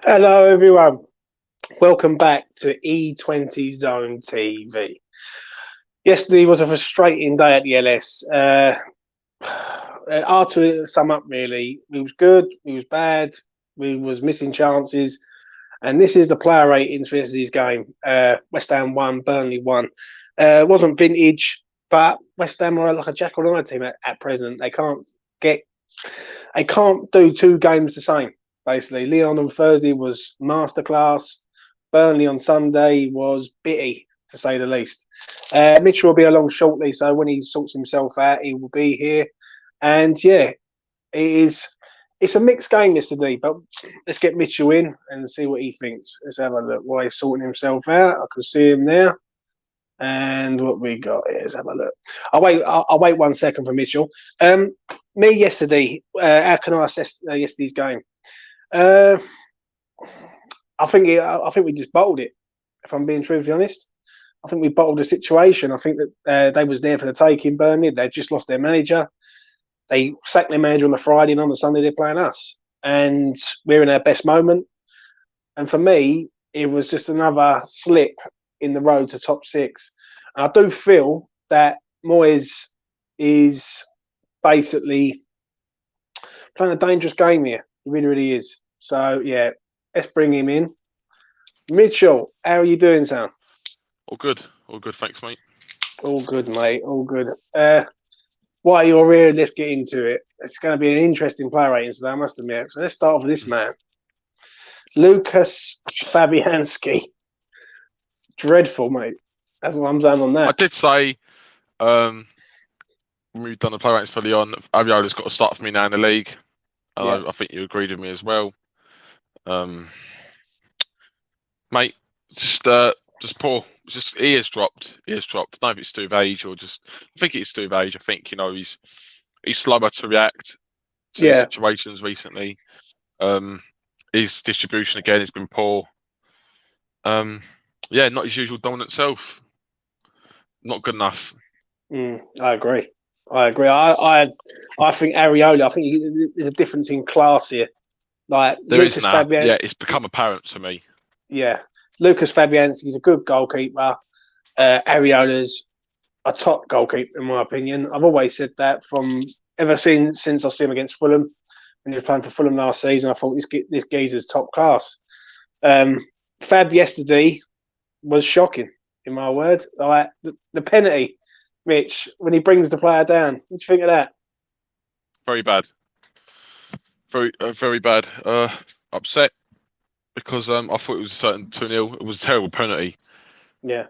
Hello, everyone. Welcome back to E20 Zone TV. Yesterday was a frustrating day at the LS. Hard to sum up, really. We was good, we was bad, we was missing chances, and this is the player ratings for yesterday's game. West Ham won, Burnley won. It wasn't vintage, but West Ham are like a Jack or team at present. They can't do two games the same. Basically, Leon on Thursday was masterclass. Burnley on Sunday was bitty, to say the least. Mitchell will be along shortly, so when he sorts himself out, he will be here. And yeah, it is. It's a mixed game yesterday, but let's get Mitchell in and see what he thinks. Let's have a look while he's sorting himself out. I can see him there. And what we got here, let's have a look. I'll wait 1 second for Mitchell. Me yesterday. How can I assess yesterday's game? Uh, I think we just bottled it. If I'm being truthfully honest, I think we bottled the situation. I think that they was there for the taking. Burnley, they just lost their manager. They sacked their manager on the Friday, and on the Sunday they're playing us, and we're in our best moment. And for me, it was just another slip in the road to top six. And I do feel that Moyes is basically playing a dangerous game here. He really, really is. So yeah, let's bring him in. Mitchell, how are you doing, Sam? All good. All good. Thanks, mate. All good, mate. All good. While you're here, let's get into it. It's going to be an interesting play rating today, I must admit. So let's start off with this man, Lucas Fabianski. Dreadful, mate. That's what I'm saying on that. I did say when we've done the play ratings for Leon, Aviola's got to start for me now in the league. And I think you agreed with me as well. Mate, just poor. He has dropped. He has dropped. I don't know if it's to do with age or just. I think it's to do with age. I think he's slower to react to situations recently. His distribution again has been poor. Not his usual dominant self. Not good enough. I agree. I think Areola. I think there's a difference in class here. Like there Lucas is now. Yeah, it's become apparent to me. Yeah, Lucas Fabianski's a good goalkeeper. Areola's a top goalkeeper in my opinion. I've always said that from ever since I see him against Fulham when he was playing for Fulham last season. I thought this geezer's top class. Fab yesterday was shocking, in my word. Like the penalty, Mitch, when he brings the player down. What do you think of that? Very bad. Very bad. Upset because I thought it was a certain 2-0. It was a terrible penalty. Yeah.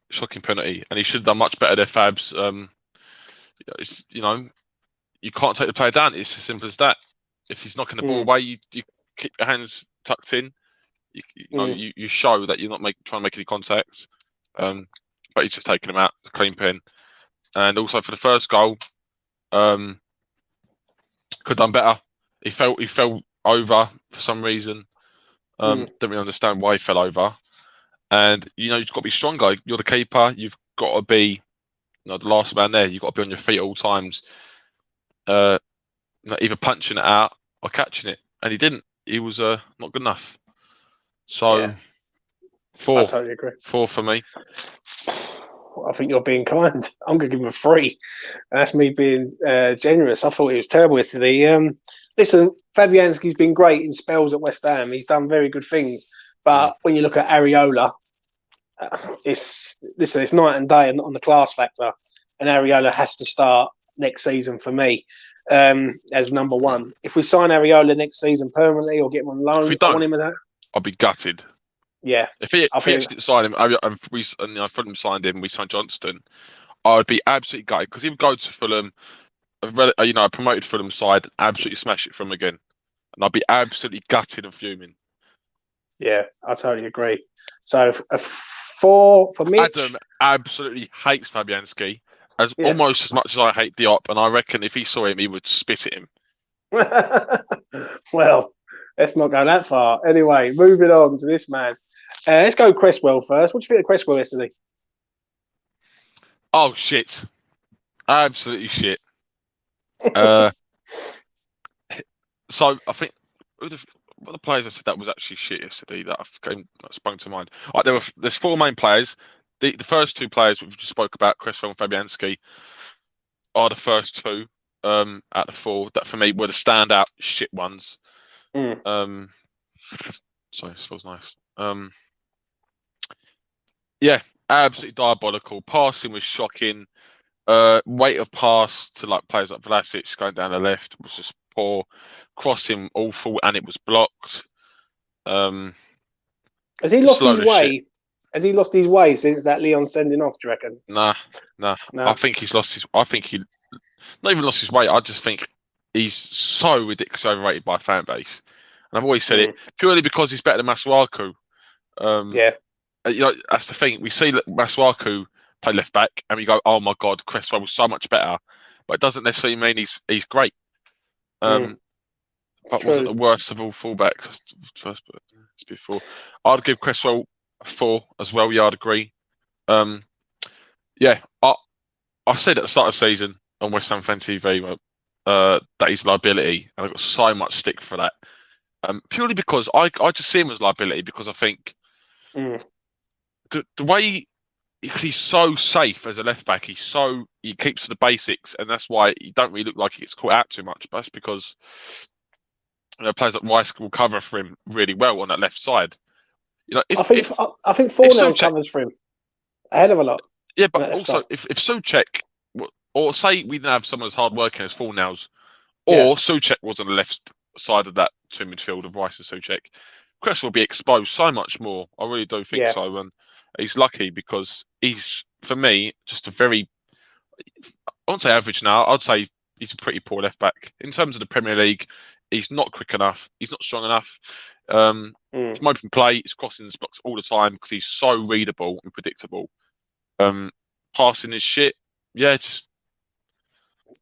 Shocking penalty, and he should have done much better there, Fabs. You can't take the player down. It's as simple as that. If he's knocking the ball away, you keep your hands tucked in. You show that you're not trying to make any contact. But he's just taking him out, clean pen. And also for the first goal, could have done better. He fell over for some reason. Don't really understand why he fell over. And you've got to be stronger. You're the keeper. You've got to be the last man there. You've got to be on your feet at all times. Either punching it out or catching it. And he didn't. He was not good enough. So 4. I totally agree. 4 for me. I think you're being kind. I'm going to give him a 3. And that's me being generous. I thought he was terrible yesterday. Listen, Fabianski's been great in spells at West Ham. He's done very good things. But when you look at Areola, it's night and day on the class factor. And Areola has to start next season for me as number 1. If we sign Areola next season permanently or get him on loan, I want him as that. I'll be gutted. Yeah. If he actually didn't sign him, Fulham signed him, we signed Johnston, I would be absolutely gutted because he would go to Fulham, a promoted Fulham side, and absolutely smash it for him again. And I'd be absolutely gutted and fuming. Yeah, I totally agree. So a 4 for me. Adam absolutely hates Fabianski almost as much as I hate Diop, and I reckon if he saw him, he would spit at him. Well, let's not go that far. Anyway, moving on to this man. Let's go Cresswell first. What do you think of Cresswell yesterday? Oh, shit. Absolutely shit. So I think what the players I said that was actually shit yesterday that sprung to mind. There's 4 main players. The first 2 players we've just spoke about, Cresswell and Fabianski, are the first 2 out of 4 that for me were the standout shit ones. Sorry, this feels nice. Yeah, absolutely diabolical. Passing was shocking. Rate of pass to like players like Vlasic going down the left was just poor. Crossing awful, and it was blocked. Has he lost his way? Has he lost his way since that Leon sending off? Do you reckon? Nah. I think he's lost his. I think he not even lost his way. I just think he's so ridiculously overrated by fan base, and I've always said it purely because he's better than Masuaku. You know, that's the thing. We see that Masuaku play left back, and we go, "Oh my God, Cresswell was so much better," but it doesn't necessarily mean he's great. But wasn't the worst of all fullbacks. First, but it's before. I'd give Cresswell a 4 as well. Yeah, I'd agree. Yeah, I said at the start of the season on West Ham Fan TV that he's a liability, and I got so much stick for that. Purely because I just see him as liability because I think the way he's so safe as a left back, he keeps to the basics, and that's why he don't really look like he gets caught out too much. But that's because players like Rice will cover for him really well on that left side. You know, I think Fornells covers for him a hell of a lot. Yeah, but also if Souček, or say we didn't have someone as hard working as Fornells, or Souček was on the left side of that 2 midfield of Rice and Souček, Cresswell will be exposed so much more. I really do think so, and he's lucky because he's, for me, just a very, I won't say average now. I'd say he's a pretty poor left back in terms of the Premier League. He's not quick enough. He's not strong enough. He's open play. He's crossing his blocks all the time because he's so readable and predictable. Passing his shit. Yeah, just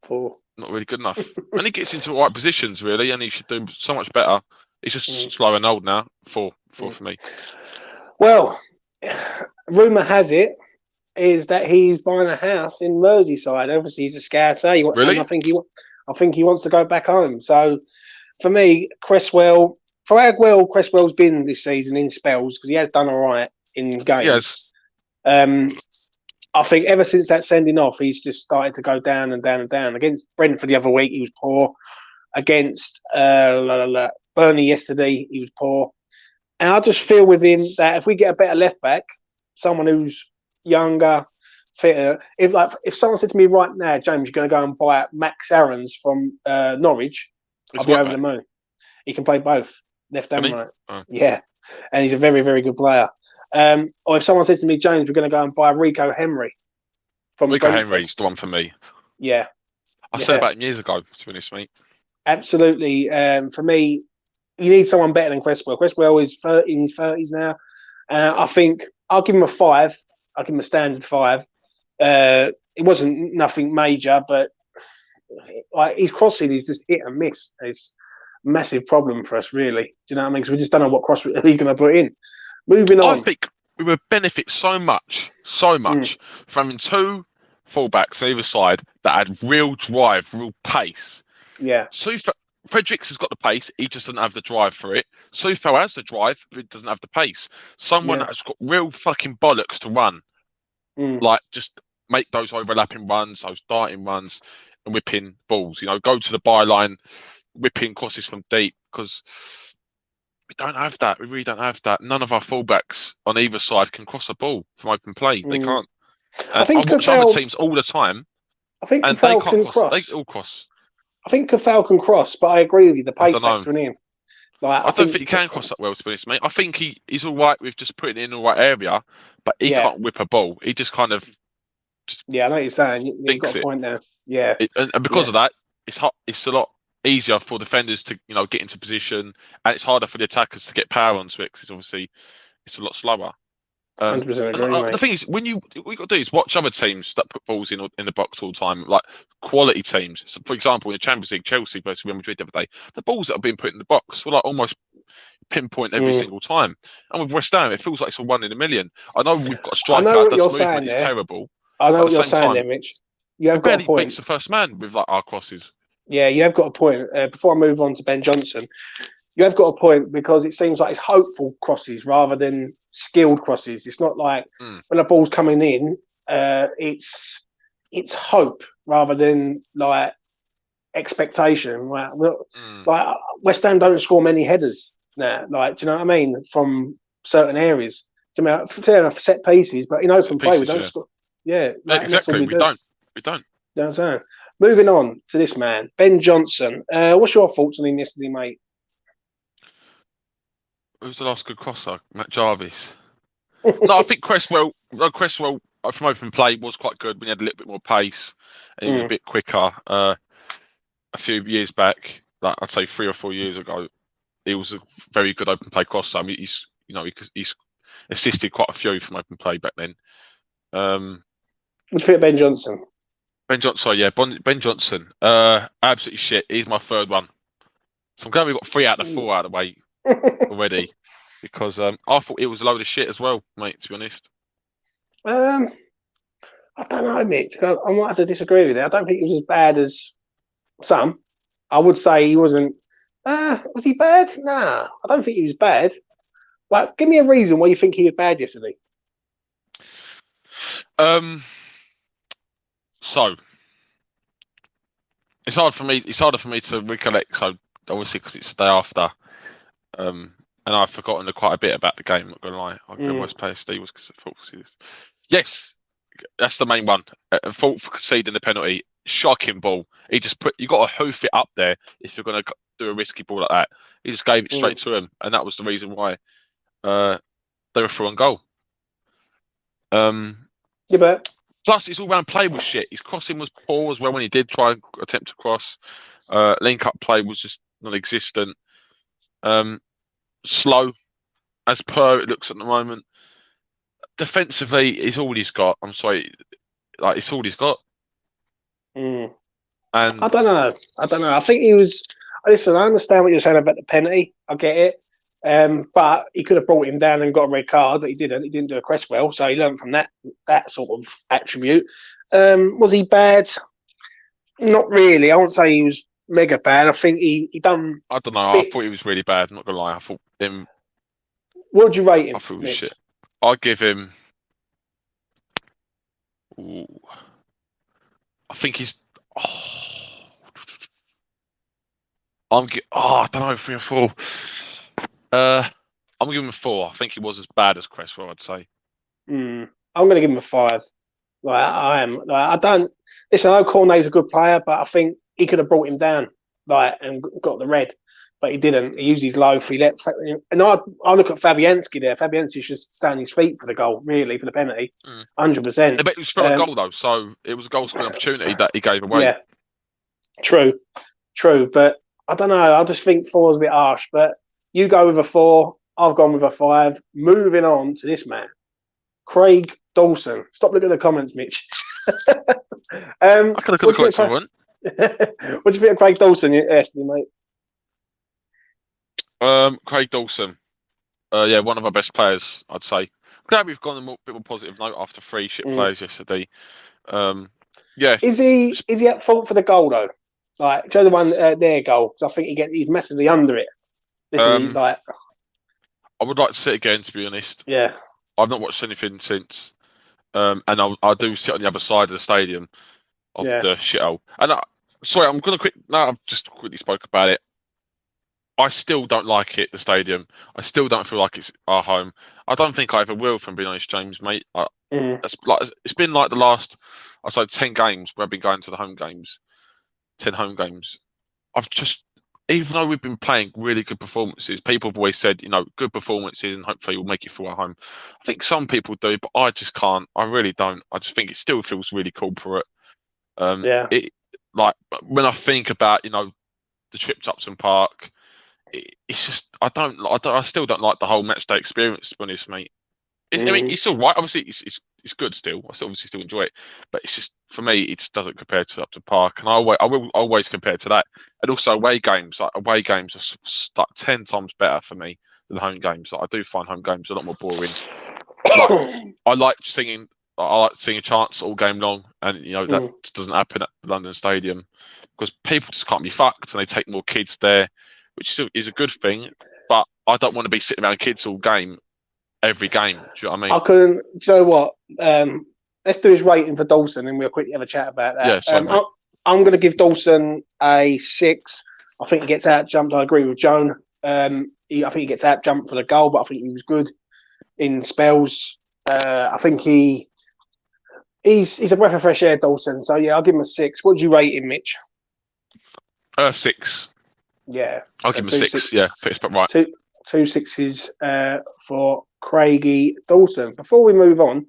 4. Not really good enough. And he gets into the right positions really, and he should do so much better. He's just slow and old now. 4 for me. Well, rumour has it is that he's buying a house in Merseyside. Obviously, he's a scouser. Really? And I think he wants to go back home. So, for me, Cresswell, for how well Cresswell's been this season in spells, because he has done all right in games. Yes. I think ever since that sending off, he's just started to go down and down and down. Against Brentford the other week, he was poor. Against Burnley yesterday, he was poor. And I just feel with him that if we get a better left back, someone who's younger, fitter. If someone said to me right now, James, you're going to go and buy Max Aarons from Norwich, I'll be over the moon. He can play both, left and right. Oh. Yeah, and he's a very, very good player. Or if someone said to me, James, we're going to go and buy Rico Henry from Henry's the one for me. Yeah, I said about him years ago, to be honest, mate. Absolutely. For me, you need someone better than Cresswell. Cresswell is in his 30s now. I think I'll give him a 5. I'll give him a standard 5. It wasn't nothing major, but his crossing is just hit and miss. It's a massive problem for us, really. Do you know what I mean? Because we just don't know what cross he's going to put in. Moving on. I think we would benefit so much from having 2 fullbacks on either side that had real drive, real pace. Yeah. So Fredericks has got the pace, he just doesn't have the drive for it. Soufal has the drive, but he doesn't have the pace. Someone that's got real fucking bollocks to run. Like, just make those overlapping runs, those darting runs, and whipping balls. You know, go to the byline, whipping crosses from deep, because we don't have that. We really don't have that. None of our fullbacks on either side can cross a ball from open play. They can't. I watch other teams all the time. I think Cathal can cross. They all cross. I think Cathal can cross, but I agree with you. The pace factor in him. Like, I don't think he can cross that well, to be honest, mate. I think he's all right with just putting it in the right area, but he can't whip a ball. He just kind of. I know what you're saying. You've got a point there. Yeah. And because of that, it's a lot easier for defenders to get into position, and it's harder for the attackers to get power onto it because obviously it's a lot slower. 100% agree, the thing is, what you got to do is watch other teams that put balls in the box all the time, like quality teams. So, for example, in the Champions League, Chelsea versus Real Madrid the other day, the balls that have been put in the box were like almost pinpoint every single time. And with West Ham, it feels like it's a 1 in a million. I know we've got a striker that does movement is terrible. I know what you're saying there, Mitch. You have got a point. Beats the first man with like our crosses. Yeah, you have got a point. Before I move on to Ben Johnson, you have got a point because it seems like it's hopeful crosses rather than skilled crosses. It's not like when the ball's coming in, it's hope rather than like expectation. Like West Ham don't score many headers now. Like, do you know what I mean? From certain areas. Do you mean, fair enough for set pieces, but in open play we don't score. Yeah, like, exactly. We don't. We don't. You know what I'm saying? Moving on to this man, Ben Johnson. What's your thoughts on him yesterday, mate? Who was the last good crosser? Matt Jarvis. No, I think Cresswell from open play was quite good when he had a little bit more pace and he was a bit quicker. A few years back, like I'd say 3 or 4 years ago, he was a very good open play crosser. I mean, he's assisted quite a few from open play back then. What do you think of Ben Johnson? Ben Johnson. Absolutely shit. He's my third one. So I'm glad we got 3 out of 4 out of the way already. Because I thought it was a load of shit as well, mate, to be honest. I don't know, Mitch. I might have to disagree with it. I don't think he was as bad as some. I would say he wasn't. Was he bad? Nah, I don't think he was bad. Like, give me a reason why you think he was bad yesterday. So it's hard for me. It's harder for me to recollect. So obviously, because it's the day after. And I've forgotten quite a bit about the game. I'm not gonna lie. I'll go West Player Steve was fault for this. Yes, that's the main one. Fault for conceding the penalty. Shocking ball. He just you got to hoof it up there if you're gonna do a risky ball like that. He just gave it straight to him, and that was the reason why they were through on goal. Yeah, but plus his all-round play was shit. His crossing was poor as well when he did try and attempt to cross. Link-up play was just non-existent. Slow, as per it looks at the moment. Defensively, it's all he's got. I'm sorry, like it's all he's got. And I don't know. I think he was. Listen, I understand what you're saying about the penalty. I get it. But he could have brought him down and got a red card, but he didn't. He didn't do a Cresswell, so he learned from that sort of attribute. Was he bad? Not really. I won't say he was mega bad. I think he done. I don't know. Bits. I thought he was really bad. I'm not gonna lie. I thought him. What would you rate him? I thought he was shit. I'd give him. Ooh, I think he's. I don't know, 3 or 4. I'm giving him a 4. I think he was as bad as Cresswell, I'd say. I'm going to give him a 5. Like I am. Like I don't. Listen, I know Cornet's a good player, but I think he could have brought him down, like, and got the red. But he didn't. He used his loaf. He let. And I look at Fabianski there. Fabianski should stand his feet for the goal, really, for the penalty. 100%. But it was for a goal though, so it was a goal scoring opportunity that he gave away. Yeah. True. But I don't know. I just think 4 is a bit harsh. But you go with a 4. I've gone with a 5. Moving on to this man, Craig Dawson. Stop looking at the comments, Mitch. I could have got someone. What do you think of Craig Dawson yesterday, mate? Craig Dawson. Yeah, one of our best players, I'd say. Glad we've gone a bit more positive note after 3 shit players yesterday. Yeah. Is he at fault for the goal though? Like, do you know the one their goal? Because I think he's massively under it. Listen, he's like. I would like to see it again, to be honest. Yeah. I've not watched anything since. And I do sit on the other side of the stadium of the shithole. And sorry, I'm gonna now I've just quickly spoke about it. I still don't like it, the stadium. I still don't feel like it's our home. I don't think I ever will, from being honest, James, mate. It's been like the last, I'd say, 10 games where I've been going to the home games. 10 home games. I've just, even though we've been playing really good performances, people have always said, good performances and hopefully we'll make it through our home. I think some people do, but I just can't. I really don't. I just think it still feels really cool for it. Like, when I think about, the trip to Upton Park, it's just I still don't like the whole match day experience, to be honest, mate. I mean, it's all right. Obviously, it's good still. I obviously still enjoy it, but it's just, for me, it just doesn't compare to Upton Park, and I will always compare to that. And also away games are like 10 times better for me than home games. Like, I do find home games a lot more boring. Like, I like singing chants all game long, and that just doesn't happen at the London Stadium because people just can't be fucked, and they take more kids there. which is a good thing. But I don't want to be sitting around kids all game, every game. Do you know what I mean? Do you know what? Let's do his rating for Dawson, and we'll quickly have a chat about that. Yeah, sorry, mate. I'm going to give Dawson a 6. I think he gets out jumped. I agree with Joan. I think he gets out jumped for the goal, but I think he was good in spells. I think he's a breath of fresh air, Dawson. So yeah, I'll give him a 6. What would you rate him, Mitch? 6. Yeah, I'll give him a 6. Yeah, fits but right. Two sixes for Craigie Dawson. Before we move on,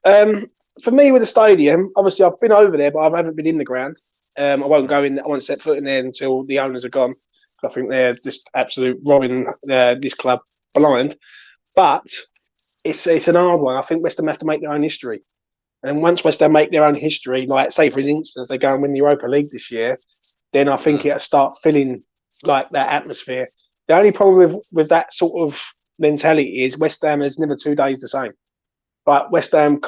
for me with the stadium, obviously I've been over there, but I haven't been in the ground. I won't go in. I won't set foot in there until the owners are gone. I think they're just absolute robbing this club blind. But it's an hard one. I think West Ham have to make their own history. And once West Ham make their own history, like say for instance they go and win the Europa League this year, then I think it'll start feeling like that atmosphere. The only problem with that sort of mentality is West Ham is never 2 days the same. But West Ham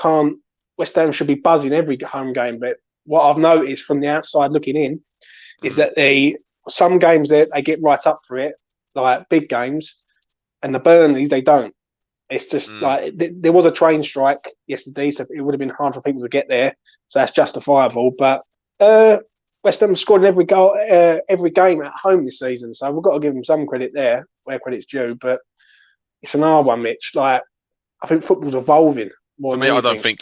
should be buzzing every home game. But what I've noticed from the outside looking in is that some games they get right up for it, like big games, and the Burnleys they don't. It's just like there was a train strike yesterday, so it would have been hard for people to get there. So that's justifiable. But West Ham scored in every goal, every game at home this season. So we've got to give them some credit there, where credit's due. But it's an hard one, Mitch. Like I think football's evolving more. For me, I don't think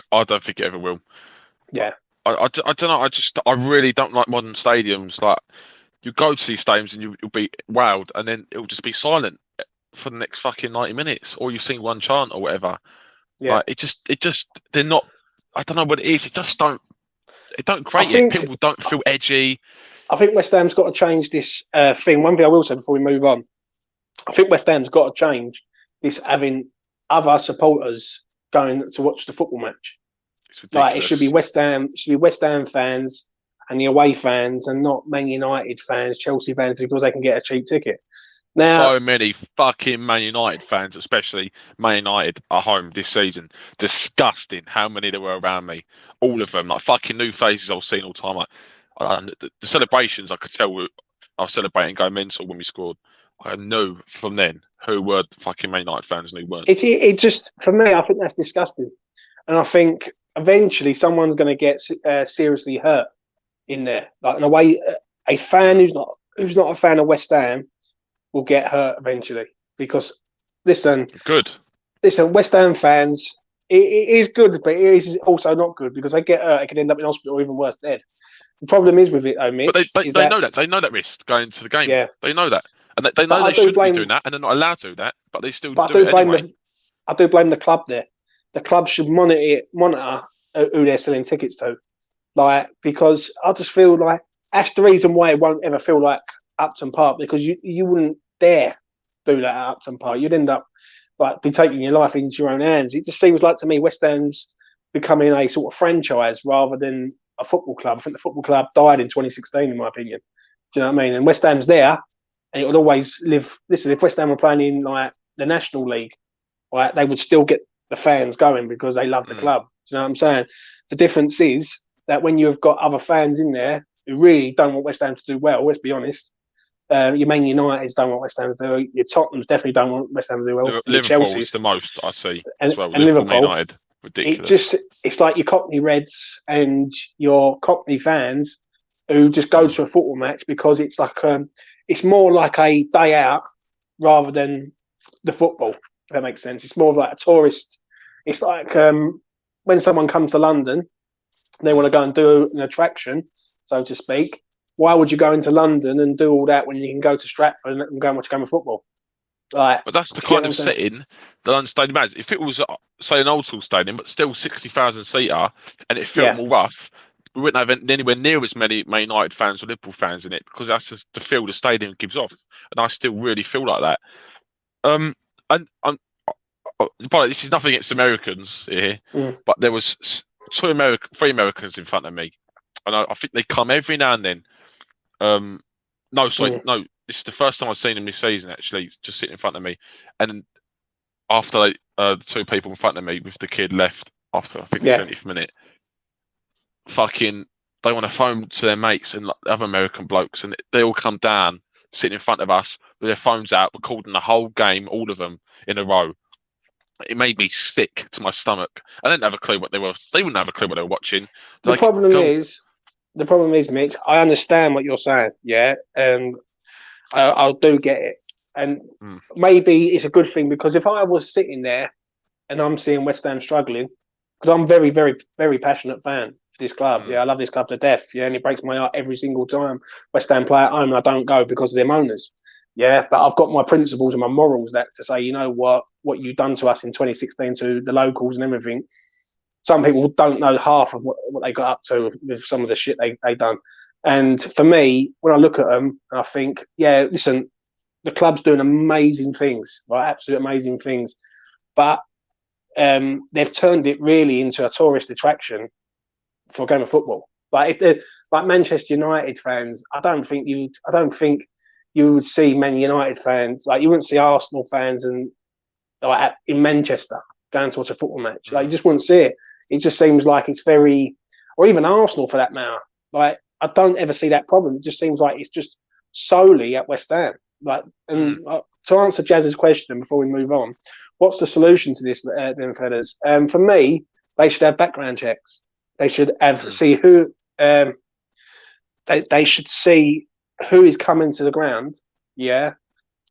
it ever will. Yeah. I don't know. I really don't like modern stadiums. Like you go to these stadiums and you'll be wowed, and then it'll just be silent for the next fucking 90 minutes, or you sing one chant or whatever. Yeah. Like, it just they're not. I don't know what it is. It don't create it. People don't feel edgy. I think West Ham's got to change this thing. One thing I will say before we move on, I think West Ham's got to change this having other supporters going to watch the football match. It's ridiculous. Like it should be West Ham fans and the away fans, and not Man United fans, Chelsea fans, because they can get a cheap ticket. Now, so many fucking Man United fans, especially Man United at home this season. Disgusting how many there were around me. All of them, like fucking new faces I was seeing all the time. Like, the celebrations, I could tell I was celebrating, going mental when we scored. I knew from then who were the fucking Man United fans and who weren't. It just, for me, I think that's disgusting. And I think eventually someone's going to get seriously hurt in there. Like in a way, a fan who's not a fan of West Ham will get hurt eventually. Because West Ham fans, it is good, but it is also not good because they get hurt, they could end up in hospital or even worse, dead. The problem is with it, though, Mitch. But they know that. They know that risk going to the game. Yeah. They know that. And they know they shouldn't be doing that, and they're not allowed to do that, but they still do it anyway. I do blame the club there. The club should monitor who they're selling tickets to. Like, because I just feel like that's the reason why it won't ever feel like Upton Park, because you wouldn't dare do that at Upton Park. You'd end up like be taking your life into your own hands. It just seems like to me West Ham's becoming a sort of franchise rather than a football club. I think the football club died in 2016, in my opinion. Do you know what I mean? And West Ham's there, and it would always live. Listen, if West Ham were playing in like the National League, right, they would still get the fans going because they love the club. Do you know what I'm saying? The difference is that when you've got other fans in there who really don't want West Ham to do well, let's be honest. Your Man Uniteds don't want West Ham to do. Your Tottenhams definitely don't want West Ham to do well. Liverpool is the most I see as well. And Liverpool, United, ridiculous. It's like your Cockney Reds and your Cockney fans who just go to a football match because it's like it's more like a day out rather than the football. If that makes sense. It's more of like a tourist. It's like when someone comes to London, they want to go and do an attraction, so to speak. Why would you go into London and do all that when you can go to Stratford and go and watch a game of football? Like, but that's the kind of setting the London Stadium has. If it was, say, an old school stadium, but still 60,000 seater, and it felt more rough, we wouldn't have anywhere near as many Man United fans or Liverpool fans in it, because that's just the feel the stadium gives off, and I still really feel like that. But this is nothing against Americans here, but there was three Americans in front of me, and I think they come every now and then. No, this is the first time I've seen them this season, actually, just sitting in front of me. And after the two people in front of me with the kid left after, I think, the 70th minute, fucking, they want to phone to their mates and like, other American blokes, and they all come down sitting in front of us with their phones out, recording the whole game, all of them in a row. It made me sick to my stomach. I didn't have a clue what they were. They wouldn't have a clue what they were watching. The problem is, Mitch. I understand what you're saying. Yeah, I do get it, and maybe it's a good thing because if I was sitting there and I'm seeing West Ham struggling, because I'm very, very, very passionate fan of this club. Yeah, I love this club to death. Yeah, and it breaks my heart every single time West Ham play at home and I don't go because of them owners. Yeah, but I've got my principles and my morals that to say, you know what you've done to us in 2016 to the locals and everything. Some people don't know half of what they got up to with some of the shit they done. And for me, when I look at them, I think, yeah, listen, the club's doing amazing things, right? Absolute amazing things. But they've turned it really into a tourist attraction for a game of football. Like if they're like Manchester United fans, I don't think you would see Man United fans, like you wouldn't see Arsenal fans and like in Manchester going to watch a football match. Like you just wouldn't see it. It just seems like it's very, or even Arsenal for that matter. Like I don't ever see that problem. It just seems like it's just solely at West Ham. Like, and to answer Jazz's question before we move on, what's the solution to this, then, fellas? For me, they should have background checks. They should have see who. They should see who is coming to the ground. Yeah,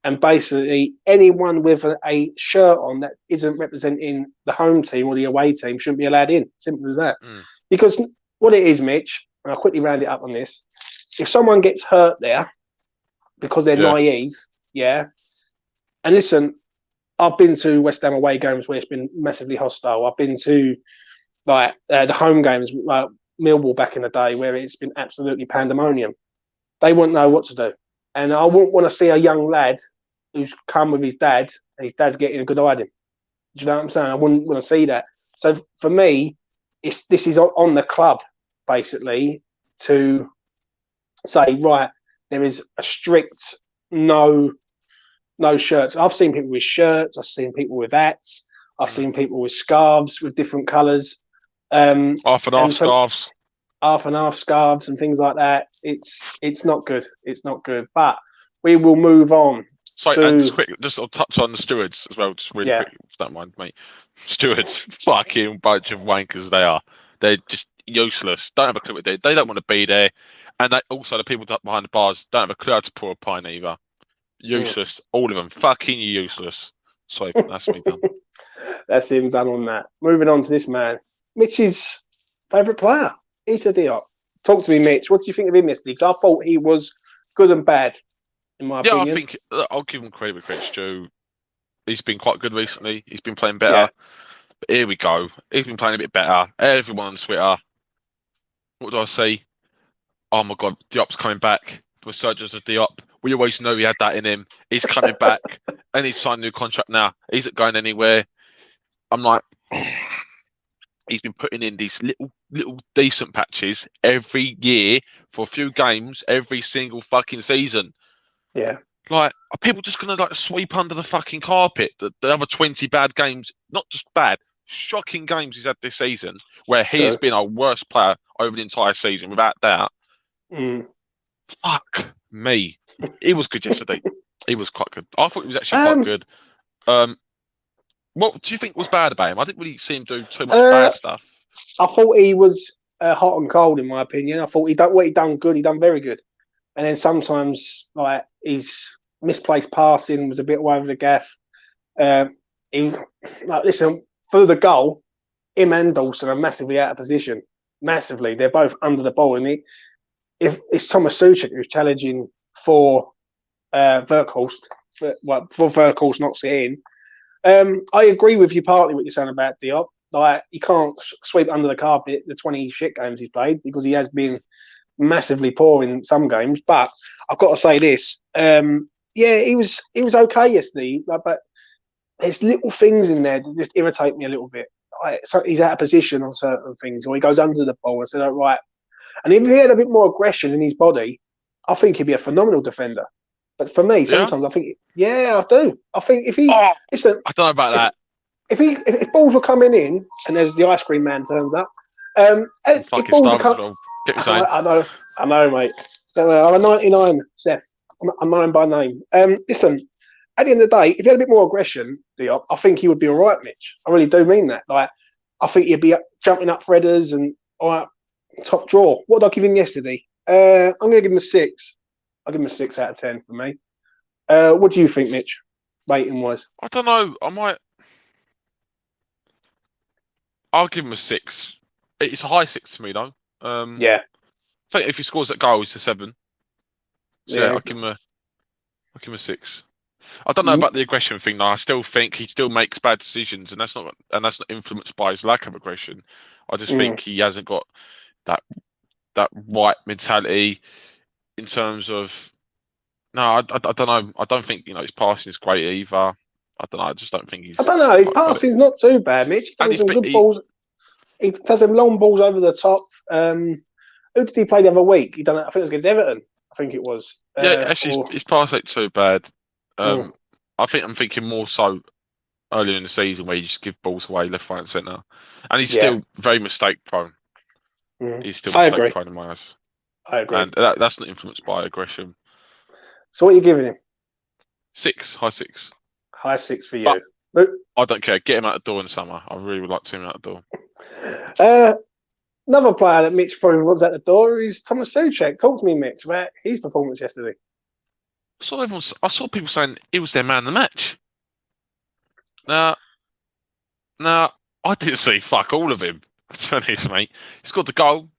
and basically anyone with a shirt on that isn't representing the home team or the away team shouldn't be allowed in. Simple as that. Because what it is, Mitch, and I'll quickly round it up on this. If someone gets hurt there because they're naive, yeah. And listen, I've been to West Ham away games where it's been massively hostile. I've been to like the home games, like Millwall back in the day, where it's been absolutely pandemonium. They wouldn't know what to do, and I wouldn't want to see a young lad who's come with his dad, and his dad's getting a good hiding. Do you know what I'm saying? I wouldn't want to see that. So for me, this is on the club basically to say, right, there is a strict no shirts. I've seen people with shirts. I've seen people with hats. I've seen people with scarves with different colours. Half and half scarves. Half and half scarves and things like that. It's not good. It's not good. But we will move on. Sorry, and just I'll touch on the stewards as well, just really quick, if you don't mind, mate. Stewards, fucking bunch of wankers they are. They're just useless. Don't have a clue what they do. They don't want to be there. And also the people behind the bars don't have a clue how to pour a pint either. Useless. All of them. Fucking useless. So that's me done. That's him done on that. Moving on to this man. Mitch's favourite player, Issa Diop. Talk to me, Mitch. What do you think of him this week? I thought he was good and bad, in my opinion. I think I'll give him credit where credit's due. He's been quite good recently. He's been playing better. Yeah. But here we go. He's been playing a bit better. Everyone on Twitter. What do I say? Oh my God, Diop's coming back. The resurgence of Diop. We always know he had that in him. He's coming back, and he's signed a new contract now. He's not going anywhere. I'm like, he's been putting in these little decent patches every year for a few games every single fucking season. Yeah. Like, are people just gonna like sweep under the fucking carpet the other 20 bad games? Not just bad, shocking games he's had this season, where he has been our worst player over the entire season, without doubt. Fuck me. He was good yesterday. He was quite good. I thought he was actually quite good. What do you think was bad about him? I didn't really see him do too much bad stuff. I thought he was hot and cold, in my opinion. I thought he done good. He done very good. And then sometimes, like, his misplaced passing was a bit over the gaff. Listen, for the goal, him and Dawson are massively out of position. Massively. They're both under the ball. And if it's Thomas Suchek who's challenging for Verkhorst, for Verkhorst knocks it in. I agree with you partly what you're saying about Diop. Like, you can't sweep under the carpet the 20 shit games he's played, because he has been massively poor in some games. But I've got to say this. He was okay yesterday, but there's little things in there that just irritate me a little bit. So he's out of position on certain things, or he goes under the ball and says, "Oh, right." And if he had a bit more aggression in his body, I think he'd be a phenomenal defender. But for me, sometimes I think, I do. I think if he, listen, I don't know about that. If balls were coming in and there's the ice cream man turns up, if balls are coming, I know, mate. I'm a 99, Seth. I'm known by name. Listen, at the end of the day, if he had a bit more aggression, Diop, I think he would be all right, Mitch. I really do mean that. Like, I think he'd be jumping up for headers and all right, top draw. What did I give him yesterday? I'm going to give him a 6. I'll give him a 6 out of 10 for me. What do you think, Mitch? Rating wise, I don't know. I'll give him a 6. It's a high 6 to me though. yeah, I think if he scores that goal, it's a 7. So yeah, yeah. I'll give him a 6. I don't know about the aggression thing though. I still think he still makes bad decisions, and that's not influenced by his lack of aggression. I just think he hasn't got that right mentality in terms of. No, I don't know. I don't think his passing is great either. I don't know. I just don't think he's. I don't know. His passing's not too bad, Mitch. He's done some good balls. He does some long balls over the top. Who did he play the other week? He done it. I think it was against Everton. I think it was. Yeah, actually, his pass ain't too bad. I'm thinking more so earlier in the season where you just give balls away left, right, and centre, and he's still very mistake prone. He's still mistake prone in my eyes. I agree, and that's not influenced by aggression. So what are you giving him? 6, high 6. High 6 for you. But I don't care. Get him out the door in the summer. I really would like to see him out the door. Another player that Mitch probably wants at the door is Thomas Souček. Talk to me, Mitch, about his performance yesterday. I saw people saying he was their man of the match. Now, I didn't see fuck all of him. To be honest, mate, he scored the goal.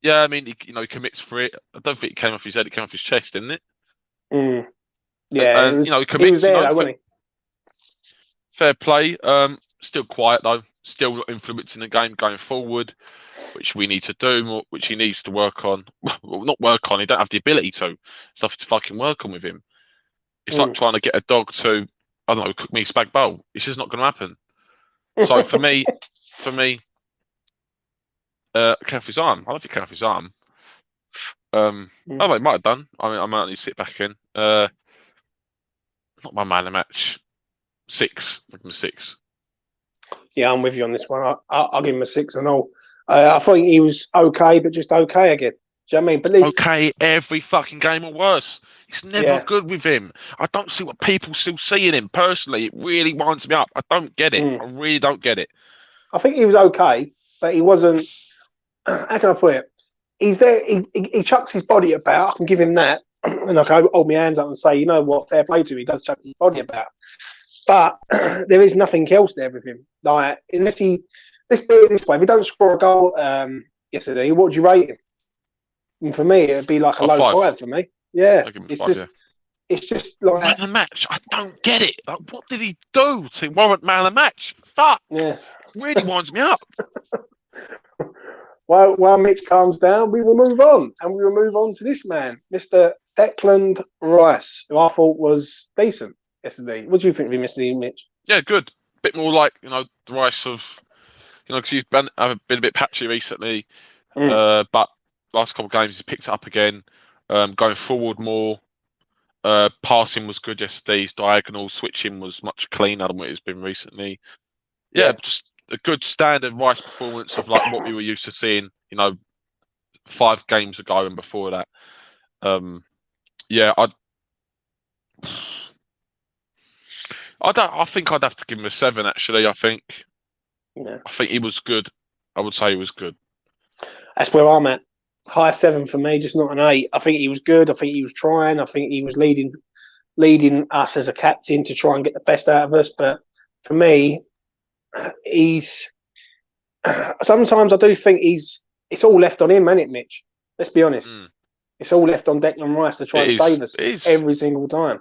Yeah, I mean, he commits for it. I don't think it came off his head; it came off his chest, didn't it? Yeah, and, he commits. He was there, though, wasn't he? Fair play. Still quiet though. Still not influencing the game going forward, which we need to do. Which he needs to work on. Well, not work on. He don't have the ability to. Stuff to fucking work on with him. It's like trying to get a dog to, I don't know, cook me a spag bowl. It's just not going to happen. So for me, came off his arm. I don't think he came off his arm. I don't know, he might have done. I mean, I might need to sit back in. Not my man of the match. 6. I'll give him a 6. Yeah, I'm with you on this one. I'll give him a 6 and all. I think he was okay, but just okay again. Do you know what I mean? But at least okay every fucking game or worse. It's never good with him. I don't see what people still see in him. Personally, it really winds me up. I don't get it. I really don't get it. I think he was okay, but he wasn't. How can I put it? He's there. He chucks his body about. I can give him that, and I can hold my hands up and say, you know what, fair play to him. He does chuck his body about, but there is nothing else there with him. Like let's put it this way: if he don't score a goal yesterday, what would you rate him? And for me, it'd be like a low 5 for me. Yeah, it's just like man of the match. I don't get it. Like, what did he do to warrant man of the match? Fuck. Yeah, really winds me up. While Mitch calms down, we will move on, and we will move on to this man, Mr. Declan Rice, who I thought was decent yesterday. What do you think of him yesterday, Mitch? Yeah, good. Bit more like the Rice of, because he's been a bit patchy recently, but last couple of games he's picked it up again. Going forward more. Passing was good yesterday. His diagonal switching was much cleaner than what it's been recently. Yeah, just a good standard Rice performance of like what we were used to seeing, 5 games ago and before that. I think I'd have to give him a 7 actually. I think he was good. I would say he was good. That's where I'm at. High 7 for me, just not an 8. I think he was good. I think he was trying. I think he was leading us as a captain to try and get the best out of us. But for me, he's sometimes I do think it's all left on him, isn't it, Mitch? Let's be honest. It's all left on Declan Rice to try and save us every single time.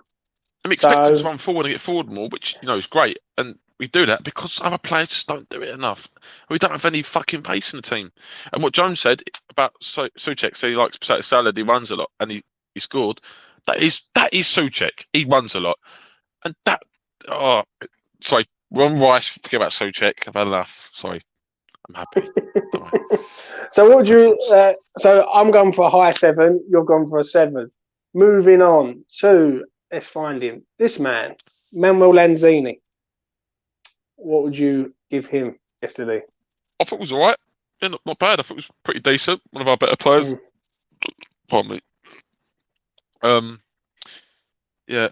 I'm expecting him to run forward and get forward more, which is great, and we do that because other players just don't do it enough. We don't have any fucking pace in the team. And what Jones said about Souček, so he likes potato salad, he runs a lot, and he scored. That is Souček. He runs a lot, and that. Oh, sorry, Ron Rice. Forget about Souček. I've had enough. Sorry, I'm happy. So what would you? So I'm going for a high 7. You're going for a 7. Moving on to, let's find him. This man, Manuel Lanzini. What would you give him yesterday? I thought it was all right. Yeah, not bad. I thought it was pretty decent. One of our better players. Pardon me. Yeah.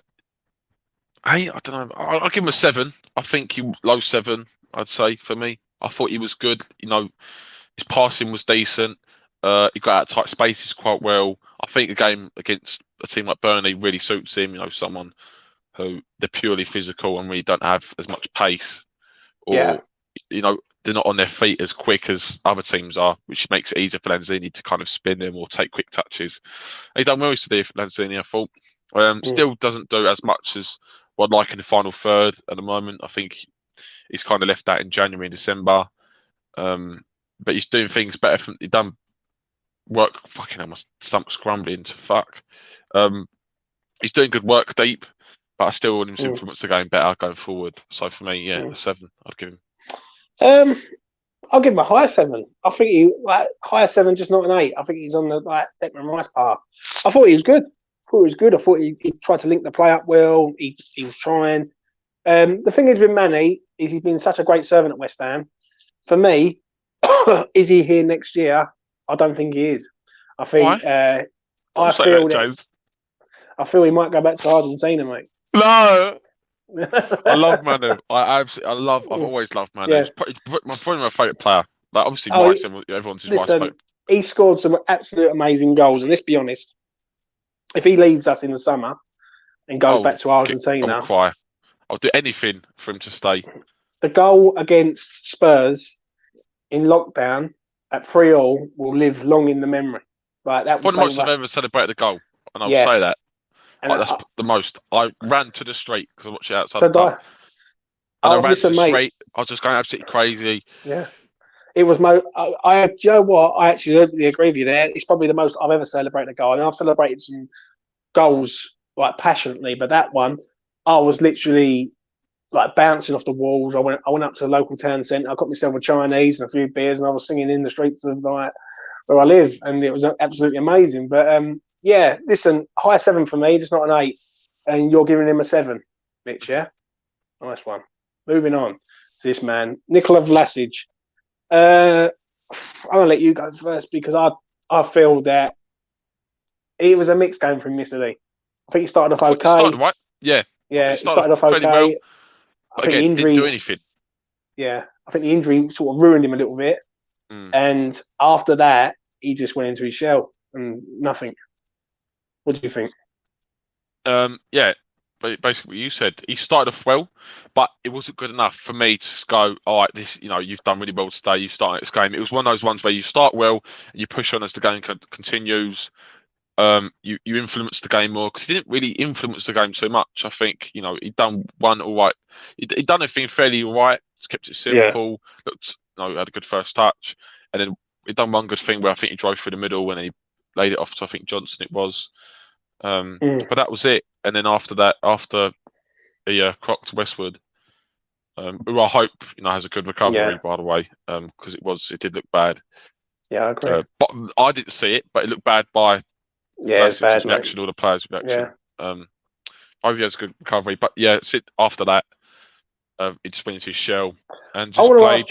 Hey, I don't know. I'll give him a 7. I think he low 7. I'd say for me. I thought he was good. His passing was decent. He got out of tight spaces quite well. I think a game against a team like Burnley really suits him. Someone who they're purely physical and really don't have as much pace, Yeah. or they're not on their feet as quick as other teams are, which makes it easier for Lanzini to kind of spin them or take quick touches. He done well yesterday for Lanzini, I thought. Still doesn't do as much as what I'd like in the final third at the moment. I think he's kind of left that in January and December. But he's doing things better. He done work. Fucking hell, my stomach's grumbling to fuck. He's doing good work deep, but I still want him to influence the game better going forward. So for me, a 7. I'd give him. I'll give him a higher 7. I think he higher 7, just not an 8. I think he's on the Declan Rice par. I thought he was good. I thought he tried to link the play up well. He was trying. The thing is with Manny is he's been such a great servant at West Ham. For me, is he here next year? I don't think he is. I think I feel he might go back to Argentina, mate. No. I love Manu. I've always loved Manu. Yeah. Probably my favourite player. Like obviously, everyone's his favourite. He scored some absolute amazing goals, and let's be honest, if he leaves us in the summer and goes back to Argentina, I'll cry. I'll do anything for him to stay. The goal against Spurs in lockdown at 3-3 will live long in the memory. Like that was one of the most I've ever celebrated a goal, and I'll say that. And that's the most. I ran to the street because I watched it outside the pub. And I ran to the street. I was just going absolutely crazy. Yeah. It was you know what? I actually agree with you there. It's probably the most I've ever celebrated a goal. And I've celebrated some goals like passionately, but that one, I was literally like bouncing off the walls. I went up to the local town centre. I got myself a Chinese and a few beers, and I was singing in the streets of like where I live, and it was absolutely amazing. But yeah, listen, high 7 for me, just not an 8, and you're giving him a 7, Mitch. Yeah, nice one. Moving on to this man, Nikola Vlasic. I'm gonna let you go first because I feel that it was a mixed game for him yesterday. I think he started off okay. Started right. Yeah. Yeah, he started off okay. Well, but again, injury didn't do anything. Yeah, I think the injury sort of ruined him a little bit. And after that, he just went into his shell and nothing. What do you think? Yeah, basically what you said. He started off well, but it wasn't good enough for me to go, all right, this, you've done really well today. You started this game. It was one of those ones where you start well and you push on as the game continues. You influence the game more because he didn't really influence the game so much. I think he'd done one all right. He'd done everything fairly all right. Kept it simple. Yeah. Looked, had a good first touch, and then he'd done one good thing where I think he drove through the middle and he laid it off to I think Johnson it was. But that was it. And then after that, after he crocked Westwood, who I hope has a good recovery by the way, because it did look bad. Yeah, I agree. But I didn't see it, but it looked bad by it's bad reaction, all the players' reaction. Yeah. I hope he has a good recovery. But yeah, after that, he just went into his shell and just played. I want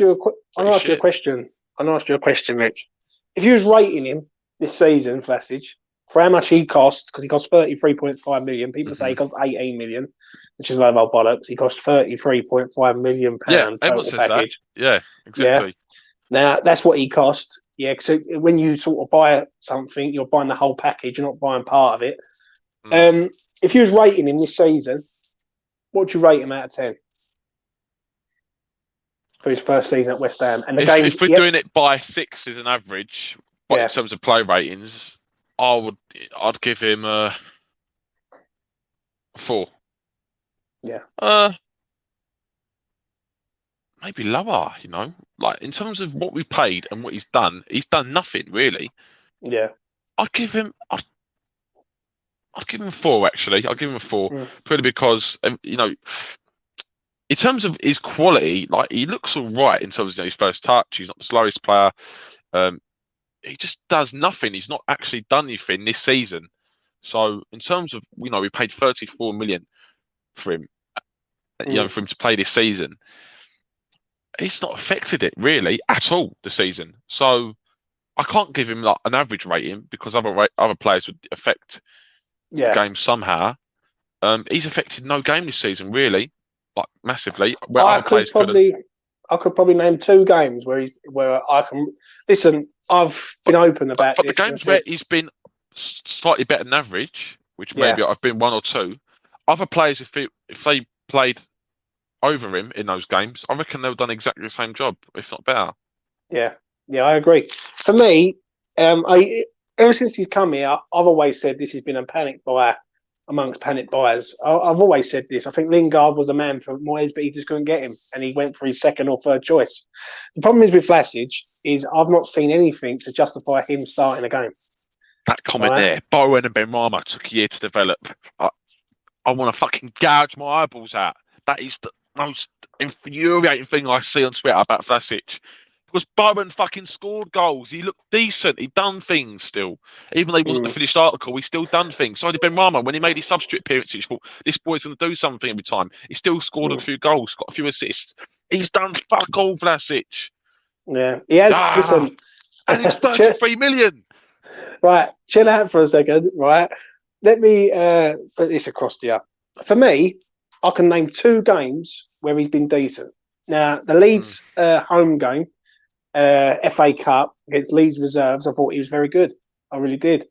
to ask you a question. I want to ask you a question, Mitch. If you was rating him this season, Vlasic, for how much he cost, because he cost 33.5 million. People say he cost 18 million, which is a load of bollocks. He cost 33.5 million pound total package. That. Yeah, exactly. Yeah. Now that's what he cost. Yeah, so when you sort of buy something, you're buying the whole package. You're not buying part of it. If you was rating him this season, what would you rate him out of 10 for his first season at West Ham? And if we're doing it by 6 as an average, in terms of play ratings, I'd give him a 4. Yeah. Maybe lower, like in terms of what we've paid and what he's done nothing really. Yeah. I'd give him a 4 actually. I'll give him a 4 purely because in terms of his quality, like he looks all right in terms of his first touch. He's not the slowest player. He just does nothing. He's not actually done anything this season. So in terms of we paid 34 million for him, for him to play this season. He's not affected it really at all this season. So I can't give him like an average rating because other players would affect the game somehow. He's affected no game this season, really, like massively. Where I other could players couldn't. probably, I could probably name 2 games where I can listen. I've been open But about the this and games where said, he's been slightly better than average, which yeah, maybe I've been one or two, other players if they played over him in those games, I reckon they've done exactly the same job, if not better. yeah, yeah, I agree. For me, I ever since he's come here, I've always said this has been a panic buy amongst panic buyers. I've always said this. I think Lingard was a man for Moyes, but he just couldn't get him, and he went for his second or third choice. The problem is with Vlasic is I've not seen anything to justify him starting a game. That comment Right? there, Bowen and Benrahma took a year to develop. I want to fucking gouge my eyeballs out. That is the most infuriating thing I see on Twitter about Vlasic. Because Bowen fucking scored goals. He looked decent. He done things still. Even though he wasn't the finished article, he still done things. So did Benrahma. When he made his substitute appearances, he thought, this boy's going to do something every time. He still scored a few goals, got a few assists. He's done fuck all, Vlasic. Yeah, he has. Ah, Listen, and he's 33 million. right, chill out for a second. Right, let me put this across to you. For me, I can name 2 games where he's been decent. Now, the Leeds home game, FA Cup against Leeds reserves, I thought he was very good. I really did.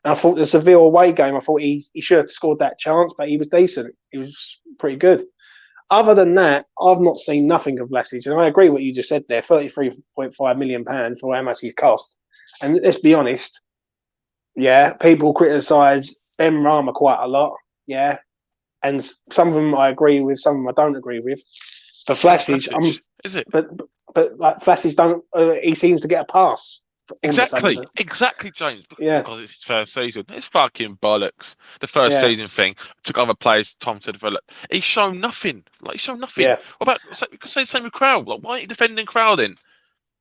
And I thought the Seville away game, I thought he should have scored that chance, but he was decent. He was pretty good. Other than that, I've not seen nothing of Vlasic. And I agree with what you just said there, £33.5 million for how much he's cost. And let's be honest, yeah, people criticise Benrahma quite a lot, yeah. And some of them I agree with, some of them I don't agree with. But Vlasic, is it? But like Vlasic don't. He seems to get a pass. Exactly, James. Yeah, Because it's his first season. It's fucking bollocks. The first yeah, season thing took other players time to develop. He's shown nothing. Like he's shown nothing. yeah, What about say the same with Crowell? Like why aren't you defending Crowell then?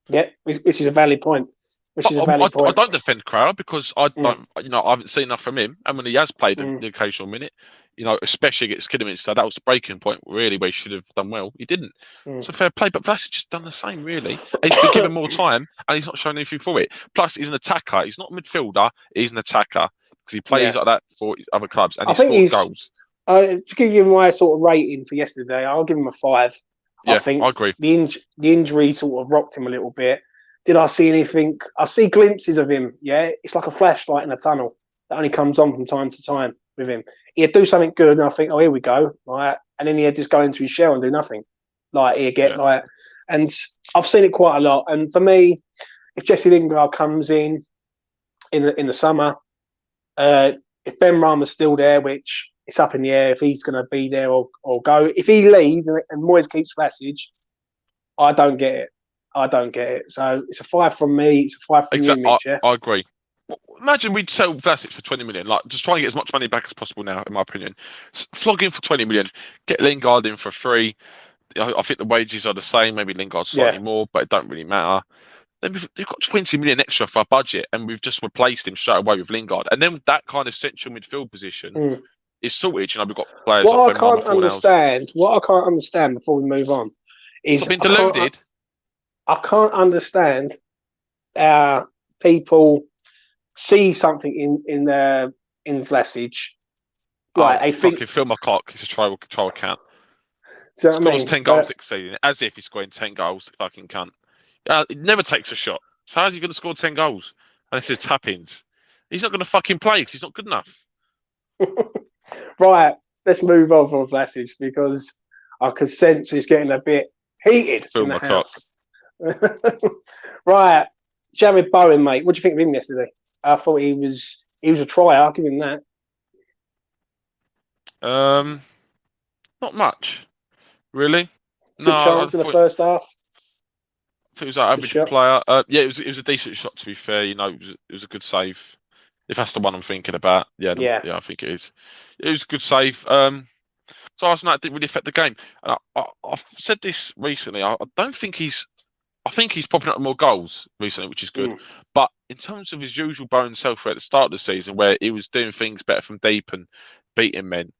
yeah. Which is a valid point. Which is a valid I point. don't defend Crowell because I Mm, don't. I haven't seen enough from him. And when he has played mm, the occasional minute, especially against Kidderminster, that was the breaking point really where he should have done well. He didn't. mm. So fair play, but Vlasic has done the same really. He's been given more time and he's not shown anything for it. Plus, he's an attacker. He's not a midfielder. He's an attacker because he plays Yeah, like that for other clubs and I he think scored he's. goals. To give you my sort of rating for yesterday, I'll give him a 5. I Yeah, I think agree. the injury sort of rocked him a little bit. Did I see anything? I see glimpses of him. Yeah, it's like a flashlight in a tunnel that only comes on from time to time with him. He'd do something good, and I think, oh, here we go, right? And then he'd just go into his shell and do nothing. Like he'd get Yeah. and I've seen it quite a lot. And for me, if Jesse Lingard comes in the summer, if Benrahma's still there, which it's up in the air if he's going to be there or go. If he leaves and Moyes keeps Vlasic, I don't get it. I don't get it. So it's a 5 from me. It's a 5 from you, Exactly. Mitch. Yeah. I agree. Imagine we'd sell Vlasic for 20 million. Like, just try and get as much money back as possible now, in my opinion. Flog him for 20 million. Get Lingard in for free. I think the wages are the same. Maybe Lingard slightly more, but it don't really matter. Then we've got 20 million extra for our budget, and we've just replaced him straight away with Lingard. And then that kind of central midfield position is sorted. We've got players like What I Benrahma, can't understand, before we move on, is I've been deluded. I can't understand how people see something in Vlasic. Like they think, fucking fill my cock. It's a trial account. do you know what I Scores mean? 10 goals next season, as if he's scoring 10 goals. Fucking cunt. He never takes a shot. So how's he going to score 10 goals? And this is tap-ins. He's not going to fucking play because he's not good enough. Right, let's move on from Vlasic because I can sense he's getting a bit heated Fill in the my house. cock. Right, Jared Bowen, mate. What do you think of him yesterday? I thought he was a tryer. I'll give him that. Not much, really. Good chance in the first half. I think it was an average player. Yeah, it was a decent shot to be fair. It was a good save. If that's the one I'm thinking about, yeah, I think it is. It was a good save. So Arsenal didn't really affect the game. And I've said this recently. I don't think I think he's popping up more goals recently, which is good. But in terms of his usual bone self at the start of the season, where he was doing things better from deep and beating men,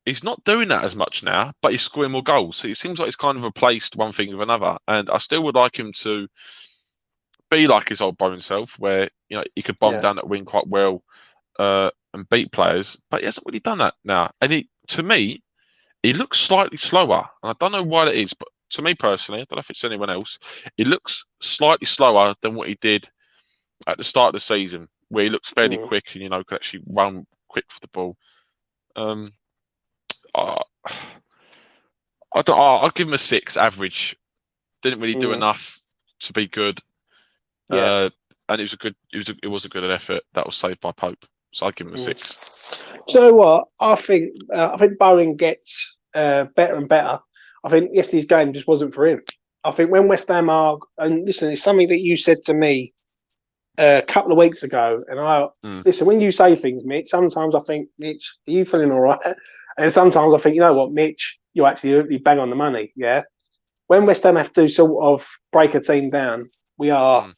he's not doing that as much now. But he's scoring more goals. So it seems like he's kind of replaced one thing with another. And I still would like him to be like his old bone self, where he could bomb down that wing quite well. and beat players, but he hasn't really done that now. And to me, he looks slightly slower, and I don't know why that is, but to me personally, I don't know if it's anyone else, he looks slightly slower than what he did at the start of the season, where he looks fairly quick and could actually run quick for the ball. I don't. I'll give him a 6 average. Didn't really do enough to be good. Yeah. And it was a good. It was a good effort that was saved by Pope. So I'd give him a 6. Do you know what? I think Bowen gets better and better. I think yesterday's game just wasn't for him. I think when West Ham are, and listen, it's something that you said to me a couple of weeks ago, and listen, when you say things, Mitch, sometimes I think, Mitch, are you feeling all right? And sometimes I think, you know what, Mitch, you bang on the money, yeah? When West Ham have to sort of break a team down, we are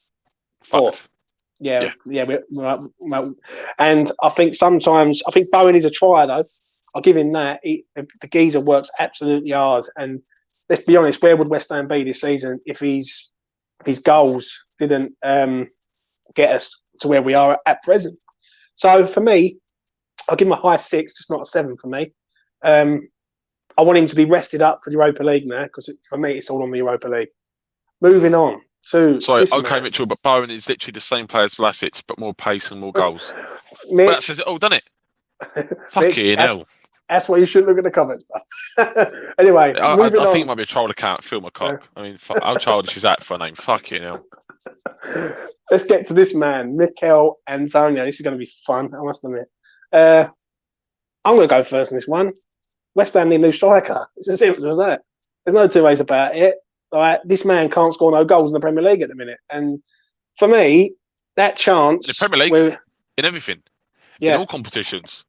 fucked. Yeah. And I think Bowen is a try though. I'll give him that. The geezer works absolutely hard. And let's be honest, where would West Ham be this season if his goals didn't get us to where we are at present? So for me, I'll give him a high 6, just not a 7 for me. I want him to be rested up for the Europa League now, because for me, it's all on the Europa League. Moving on. Mitchell, but Bowen is literally the same player as Vlasic, but more pace and more goals. Mitch, that says it all, doesn't it? Fucking hell. That's why you should look at the comments. Anyway, I moving on. think it might be a troll account. Fill my cock. I mean, how childish is that for a name? Fucking hell. Let's get to this man, Mikel Antonio. This is going to be fun, I must admit. I'm going to go first in this one. West Ham need a new striker. It's as simple as that. There's no two ways about it. Like, this man can't score no goals in the Premier League at the minute. And for me, that chance... In the Premier League? In everything? Yeah. In all competitions?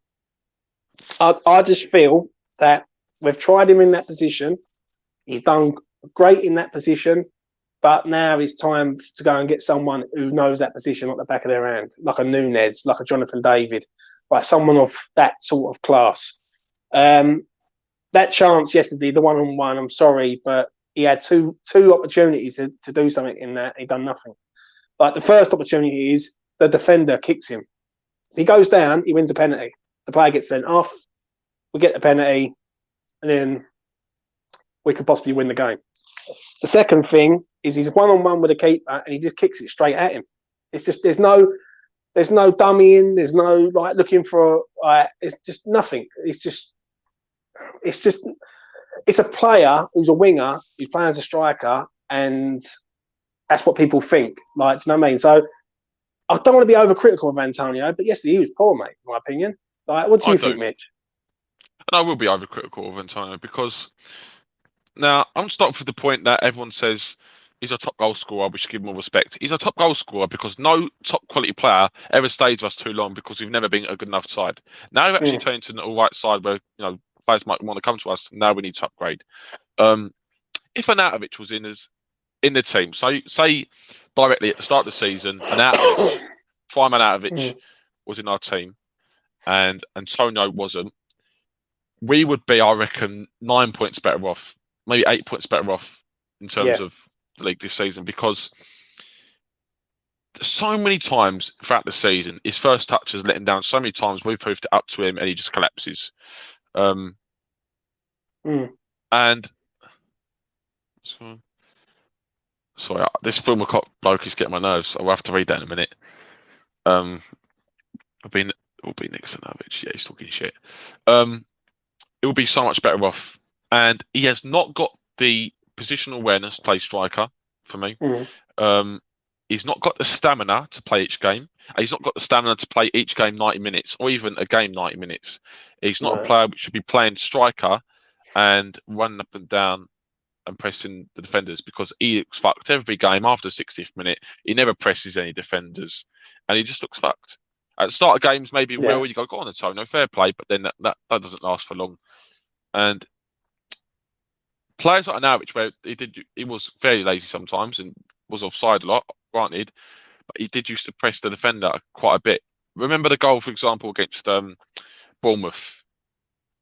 I just feel that we've tried him in that position. He's done great in that position. But now it's time to go and get someone who knows that position at the back of their hand. Like a Nunez, like a Jonathan David. Like someone of that sort of class. That chance yesterday, the one-on-one, I'm sorry, but he had two opportunities to do something in that. He done nothing. Like the first opportunity is the defender kicks him. If he goes down, he wins a penalty. The player gets sent off. We get the penalty, and then we could possibly win the game. The second thing is he's one-on-one with a keeper, and he just kicks it straight at him. It's just there's no dummying. There's no like looking for it's just nothing. It's a player who's a winger who's playing as a striker, and that's what people think. Like, do you know what I mean? So I don't want to be overcritical of Antonio, but yesterday he was poor, mate, in my opinion. Like, what do you think, Mitch? And I will be overcritical of Antonio because now I'm starting with the point that everyone says he's a top goal scorer. We should give him more respect. He's a top goal scorer because no top quality player ever stays with us too long because we've never been a good enough side. Now we've actually turned to an all right side where players might want to come to us. Now we need to upgrade. If Arnautovic was in the team, so say directly at the start of the season, prime Arnautovic was in our team, and Antonio wasn't, we would be, I reckon, 9 points better off, maybe 8 points better off in terms of the league this season, because so many times throughout the season, his first touch has let him down. So many times we've proved it up to him, and he just collapses. And sorry, this Phil McCott bloke is getting my nerves. I'll have to read that in a minute. It'll be Nick Sanovich. Yeah, he's talking shit. It will be so much better off, and he has not got the positional awareness to play striker for me. He's not got the stamina to play each game. He's not got the stamina to play each game 90 minutes, or even a game 90 minutes. He's not a player which should be playing striker and running up and down and pressing the defenders, because he looks fucked every game. After the 60th minute, he never presses any defenders, and he just looks fucked. At the start of games, maybe you go on Antonio, fair play, but then that doesn't last for long. And players like Arnautovic, where he was fairly lazy sometimes and was offside a lot, granted, but he did used to press the defender quite a bit. Remember the goal, for example, against Bournemouth,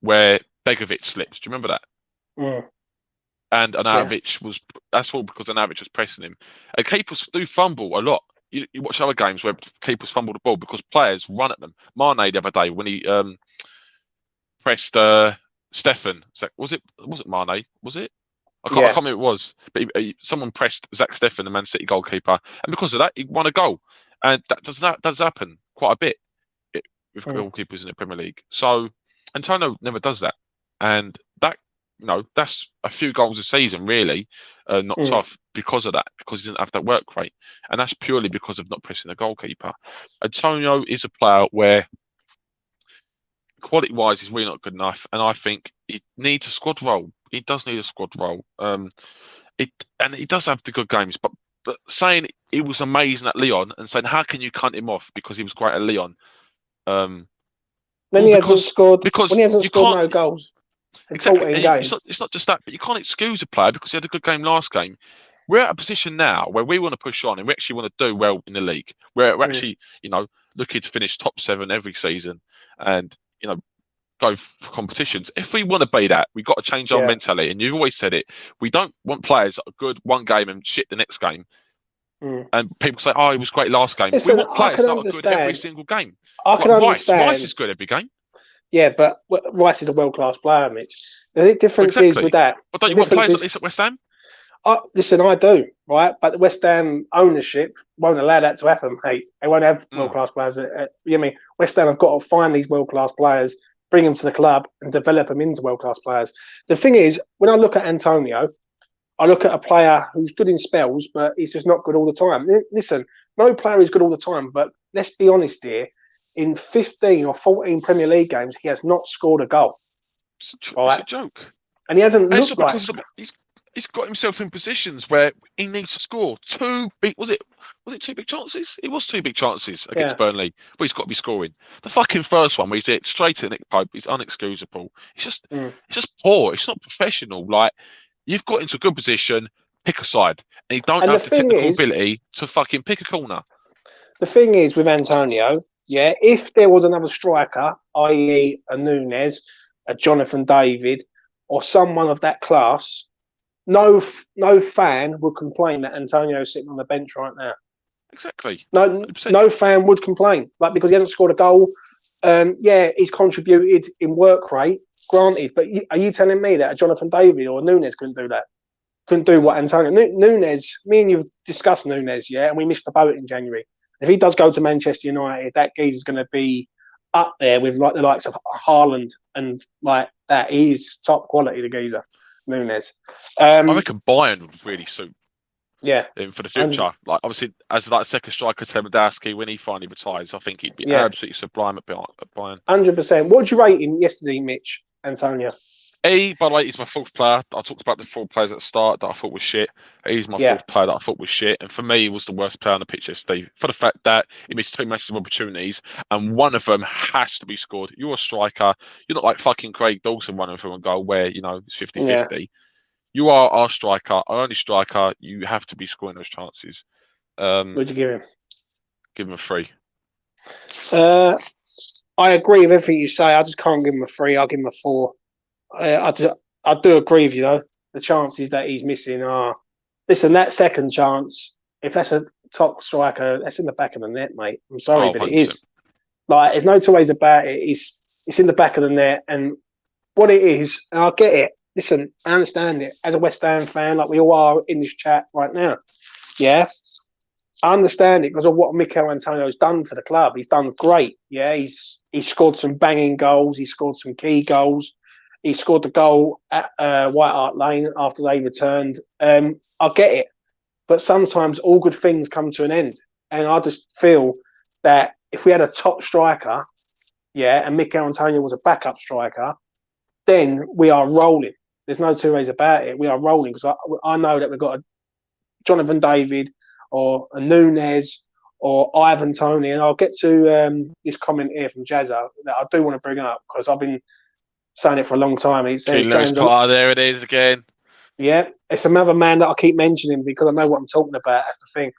where Begovic slipped. Do you remember that? And Arnautovic that's all because Arnautovic was pressing him. And keepers do fumble a lot. you watch other games where keepers fumble the ball because players run at them. Mane the other day when he pressed Stefan. Was it Mane? Was it? I can't remember who it was, but someone pressed Zach Stefan, the Man City goalkeeper, and because of that, he won a goal. And that does happen quite a bit with goalkeepers in the Premier League. So Antonio never does that, and that that's a few goals a season really knocked off because of that, because he doesn't have that work rate, and that's purely because of not pressing the goalkeeper. Antonio is a player where quality-wise, he's really not good enough, and I think he needs a squad role. He does need a squad role. And he does have the good games, but saying he was amazing at Lyon and saying how can you cut him off because he was great at Lyon? When he hasn't scored no goals in exactly. 14 games. It's not just that, but you can't excuse a player because he had a good game last game. We're at a position now where we want to push on and we actually want to do well in the league. We're actually, looking to finish top 7 every season and go for competitions. If we want to be that, we've got to change our mentality. And you've always said it. We don't want players that are good one game and shit the next game. And people say, "Oh, he was great last game." Listen, we want players that are good every single game. I can understand. Rice is good every game. Yeah, but Rice is a world-class player, Mitch. The difference is with that. But don't you want players like this at West Ham? Listen, I do, right? But the West Ham ownership won't allow that to happen, mate. They won't have world-class players. West Ham have got to find these world-class players, bring them to the club and develop them into world-class players. The thing is, when I look at Antonio, I look at a player who's good in spells, but he's just not good all the time. Listen, no player is good all the time, but let's be honest here. In 15 or 14 Premier League games, he has not scored a goal. It's a joke. And he hasn't looked like... He's got himself in positions where he needs to score was it 2 big chances? It was 2 big chances against Burnley, but he's got to be scoring. The fucking first one where he's hit straight at Nick Pope is unexcusable. It's just poor. It's not professional. Like, you've got into a good position, pick a side, and you don't have the technical ability to fucking pick a corner. The thing is with Antonio, if there was another striker, i.e. a Nunes, a Jonathan David, or someone of that class, no fan would complain that Antonio's sitting on the bench right now. Exactly. No fan would complain, because he hasn't scored a goal. He's contributed in work rate, granted. But are you telling me that a Jonathan David or a Nunes couldn't do that? Couldn't do what Antonio Nunes? Me and you've discussed Nunes, and we missed the boat in January. If he does go to Manchester United, that geezer's going to be up there with the likes of Haaland and like that. He's top quality, the geezer. Nunes. I reckon Bayern would really suit. Him for the future. Like, obviously, as like second striker to Lewandowski when he finally retires, I think he'd be absolutely sublime at Bayern. 100%. What did you rate him yesterday, Mitch? Antonio. By the way, he's my 4th player. I talked about the 4 players at the start that I thought was shit. He's my 4th player that I thought was shit. And for me, he was the worst player on the pitch yesterday. For the fact that he missed 2 massive opportunities and one of them has to be scored. You're a striker. You're not like fucking Craig Dawson running through a goal where, it's 50-50. You are our striker, our only striker. You have to be scoring those chances. What'd you give him? Give him a 3. I agree with everything you say. I just can't give him a 3. I'll give him a 4. I do agree with you, though. The chances that he's missing are... Listen, that second chance, if that's a top striker, that's in the back of the net, mate. I'm sorry, but 100%. It is. Like, there's no two ways about it. It's in the back of the net. And what it is, and I get it. Listen, I understand it. As a West Ham fan, like we all are in this chat right now, I understand it because of what Mikel Antonio's done for the club. He's done great. He's scored some banging goals. He scored some key goals. He scored the goal at White Hart Lane after they returned. I get it. But sometimes all good things come to an end. And I just feel that if we had a top striker, and Mikel Antonio was a backup striker, then we are rolling. There's no 2 ways about it. We are rolling because I know that we've got a Jonathan David or a Nunes or Ivan Toney. And I'll get to this comment here from Jazza that I do want to bring up because I've been saying it for a long time. He says, there it is again. Yeah, it's another man that I keep mentioning because I know what I'm talking about. That's the thing.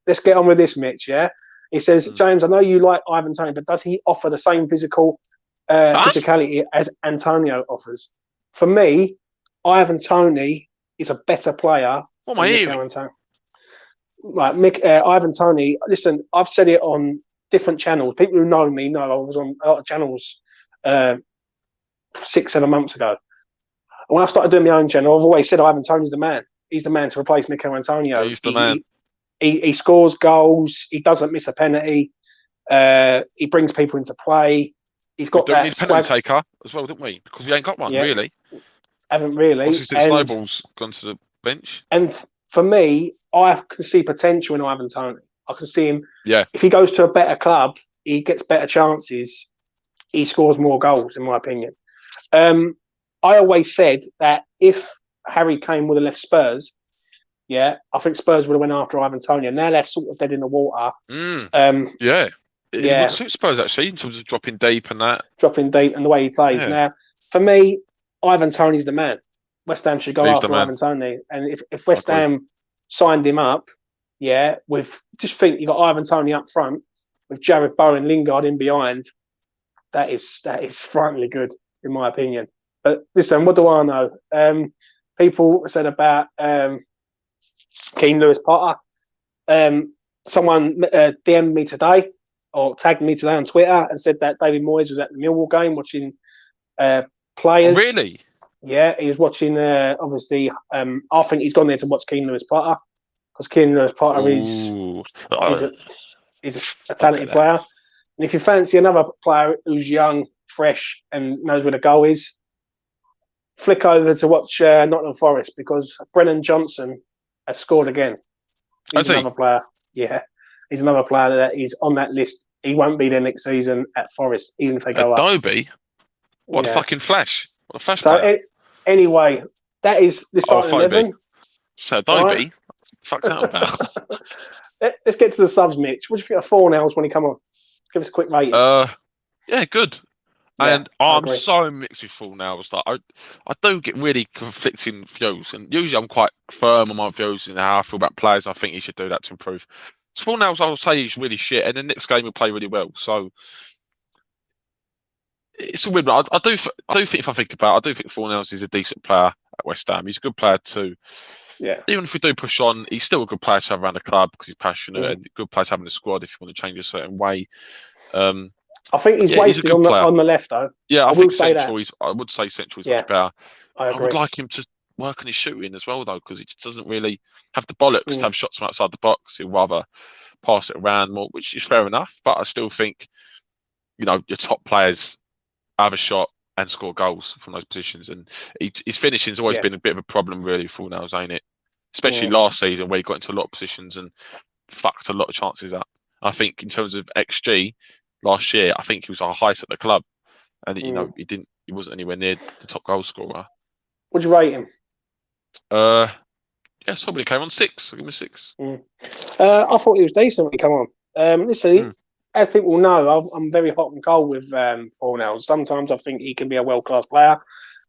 Let's get on with this, Mitch. He says, James, I know you like Ivan Toney, but does he offer the same physicality as Antonio offers? For me, Ivan Toney is a better player. What am I hearing? like Ivan Toney. Listen, I've said it on different channels. People who know me know I was on a lot of channels 6-7 months ago. And when I started doing my own channel, I've always said Ivan Toney's the man. He's the man to replace Mikel Antonio. He's the man. He scores goals. He doesn't miss a penalty. He brings people into play. He's got that. We need a penalty taker as well, don't we? Because we ain't got one, really. Haven't really. Obviously, since Snowball's gone to the bench. And for me, I can see potential in Ivan Toney. I can see him. Yeah. If he goes to a better club, he gets better chances. He scores more goals, in my opinion. I always said that if Harry Kane would have left Spurs, I think Spurs would have went after Ivan Toney. Now they're sort of dead in the water. It would suit Spurs, actually, in terms of dropping deep and that. Dropping deep and the way he plays. Yeah. Now, for me, Ivan Toney's the man. West Ham should go after Ivan Toney. And if West Ham signed him up, with just think you got Ivan Toney up front with Jared Bowen, Lingard in behind. That is frighteningly good, in my opinion. But listen, what do I know? People said about Keane Lewis Potter. Someone DM'd me today or tagged me today on Twitter and said that David Moyes was at the Millwall game watching players. Oh, really? Yeah, he was watching. Obviously, I think he's gone there to watch Keane Lewis Potter because Keane Lewis Potter is a talented player. And if you fancy another player who's young, fresh, and knows where the goal is, flick over to watch Nottingham Forest because Brennan Johnson has scored again. He's another player. Yeah, he's another player that is on that list. He won't be there next season at Forest, even if they go Adobe? Up. What a fucking flash. What a flash. Anyway, that is the starting 11. So Adobe? Right. Fuck's that about? Let's get to the subs, Mitch. What do you think of Fornals when he come on? Give us a quick rating. Yeah, good. And I'm so mixed with Fornals. Like, I do get really conflicting views, and usually I'm quite firm on my views and how I feel about players. I think he should do that to improve. Fornals, I will say he's really shit, and the next game he'll play really well. So it's a weird one. I do think if I think about it, I do think Fornals is a decent player at West Ham. He's a good player too. Yeah. Even if we do push on, he's still a good player to have around the club because he's passionate and a good player to have in the squad if you want to change a certain way. I think he's wasted on the left though. Yeah, I think Central. I would say Central is much better. I would like him to work on his shooting as well though, because he just doesn't really have the bollocks to have shots from outside the box. He'd rather pass it around more, which is fair enough. But I still think, your top players have a shot and score goals from those positions, and his finishing's always been a bit of a problem really for Fornals, ain't it? Especially last season where he got into a lot of positions and fucked a lot of chances up. I think in terms of XG last year, I think he was our highest at the club, and he wasn't anywhere near the top goal scorer. Would you rate him? Probably came on 6. I'll give him a 6. I thought he was decent when he came on. Listen, as people know, I'm very hot and cold with Fornals. Sometimes I think he can be a world-class player,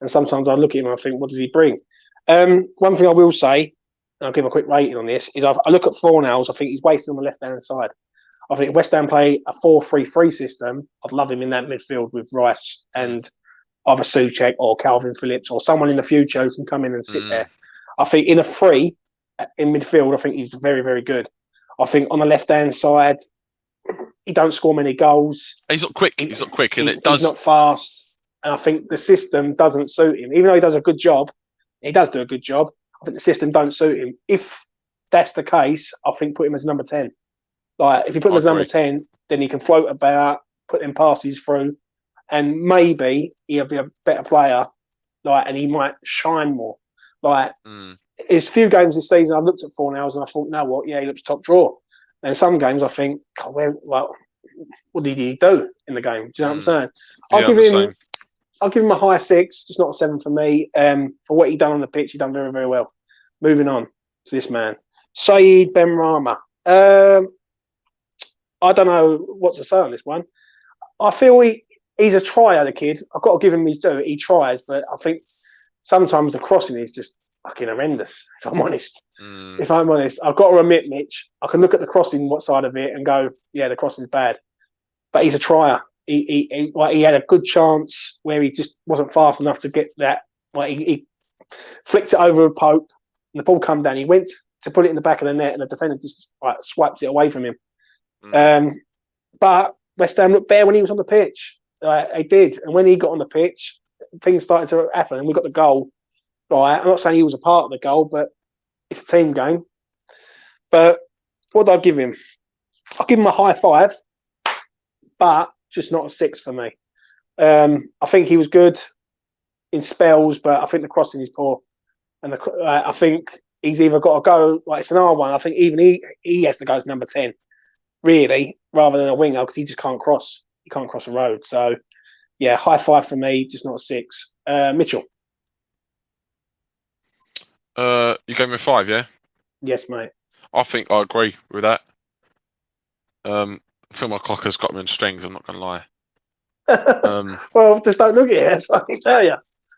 and sometimes I look at him and I think, what does he bring? One thing I will say, and I'll give a quick rating on this, is I look at Fornals, I think he's wasted on the left-hand side. I think if West Ham play a 4-3-3 system, I'd love him in that midfield with Rice and either Souček or Calvin Phillips or someone in the future who can come in and sit there. I think in a 3 in midfield, I think he's very, very good. I think on the left-hand side, he don't score many goals. He's not quick. He's not fast. And I think the system doesn't suit him. Even though he does a good job, he does do a good job. I think the system don't suit him. If that's the case, I think put him as number 10. Like, if you put him as number 10, then he can float about, put them passes through, and maybe he'll be a better player, and he might shine more. There's few games this season I've looked at Fornals and I thought, no, what? Yeah, he looks top drawer. And some games I think, what did he do in the game? Do you know what I'm saying? I'll give him a high 6, just not a 7 for me. For what he done on the pitch, he done very, very well. Moving on to this man, Saeed Benrahma. I don't know what to say on this one. I feel he's a tryer, the kid. I've got to give him his due. He tries, but I think sometimes the crossing is just fucking horrendous, if I'm honest. If I'm honest, I've got to admit, Mitch, I can look at the crossing, what side of it, and go, yeah, the crossing's bad. But he's a tryer. He had a good chance where he just wasn't fast enough to get that. He flicked it over a Pope, and the ball come down. He went to put it in the back of the net, and the defender just like swipes it away from him. Mm. But West Ham looked better when he was on the pitch. They did, and when he got on the pitch, things started to happen, and we got the goal. Right, I'm not saying he was a part of the goal, but it's a team game. But what do I give him? I'll give him a high 5, but just not a 6 for me. I think he was good in spells, but I think the crossing is poor, and I think he's either got to go like it's an R1. I think even he has to go as number 10, really, rather than a winger because he just can't cross. He can't cross a road. So yeah, high 5 for me, just not a 6. Mitchell. You gave me a 5, yeah? Yes, mate. I think I agree with that. I feel my clocker's got me on strings. I'm not gonna lie. Well, just don't look at it. That's what I can tell you.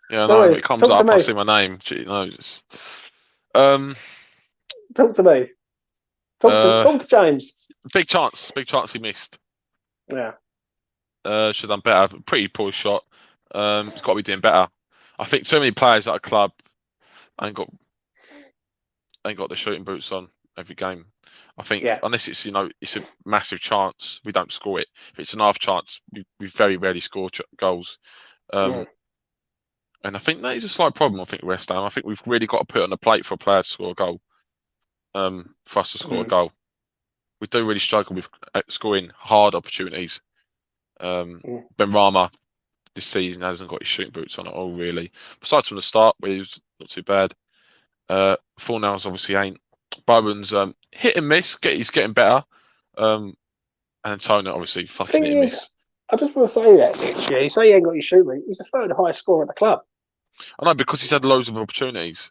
Yeah, Sorry, no, it comes talk to up. I me. see my name. Gee, no, just, Talk to me. Talk to James. big chance he missed. Yeah. Should have done better. Pretty poor shot. He's got to be doing better. I think too many players at a club ain't got the shooting boots on every game. I think unless it's it's a massive chance, we don't score it. If it's an half chance, we very rarely score goals. And I think that is a slight problem. I think West Ham. I think we've really got to put it on the plate for a player to score a goal. For us to score a goal, we do really struggle with scoring hard opportunities. Benrahma this season hasn't got his shooting boots on at all, really. Besides from the start, where he was not too bad. Fornals obviously ain't. Bowen's hit and miss. He's getting better. And Antonio obviously fucking hit and miss. I just want to say that, Mitch. Yeah, you say he ain't got his shooting. He's the third highest scorer at the club. I know, because he's had loads of opportunities.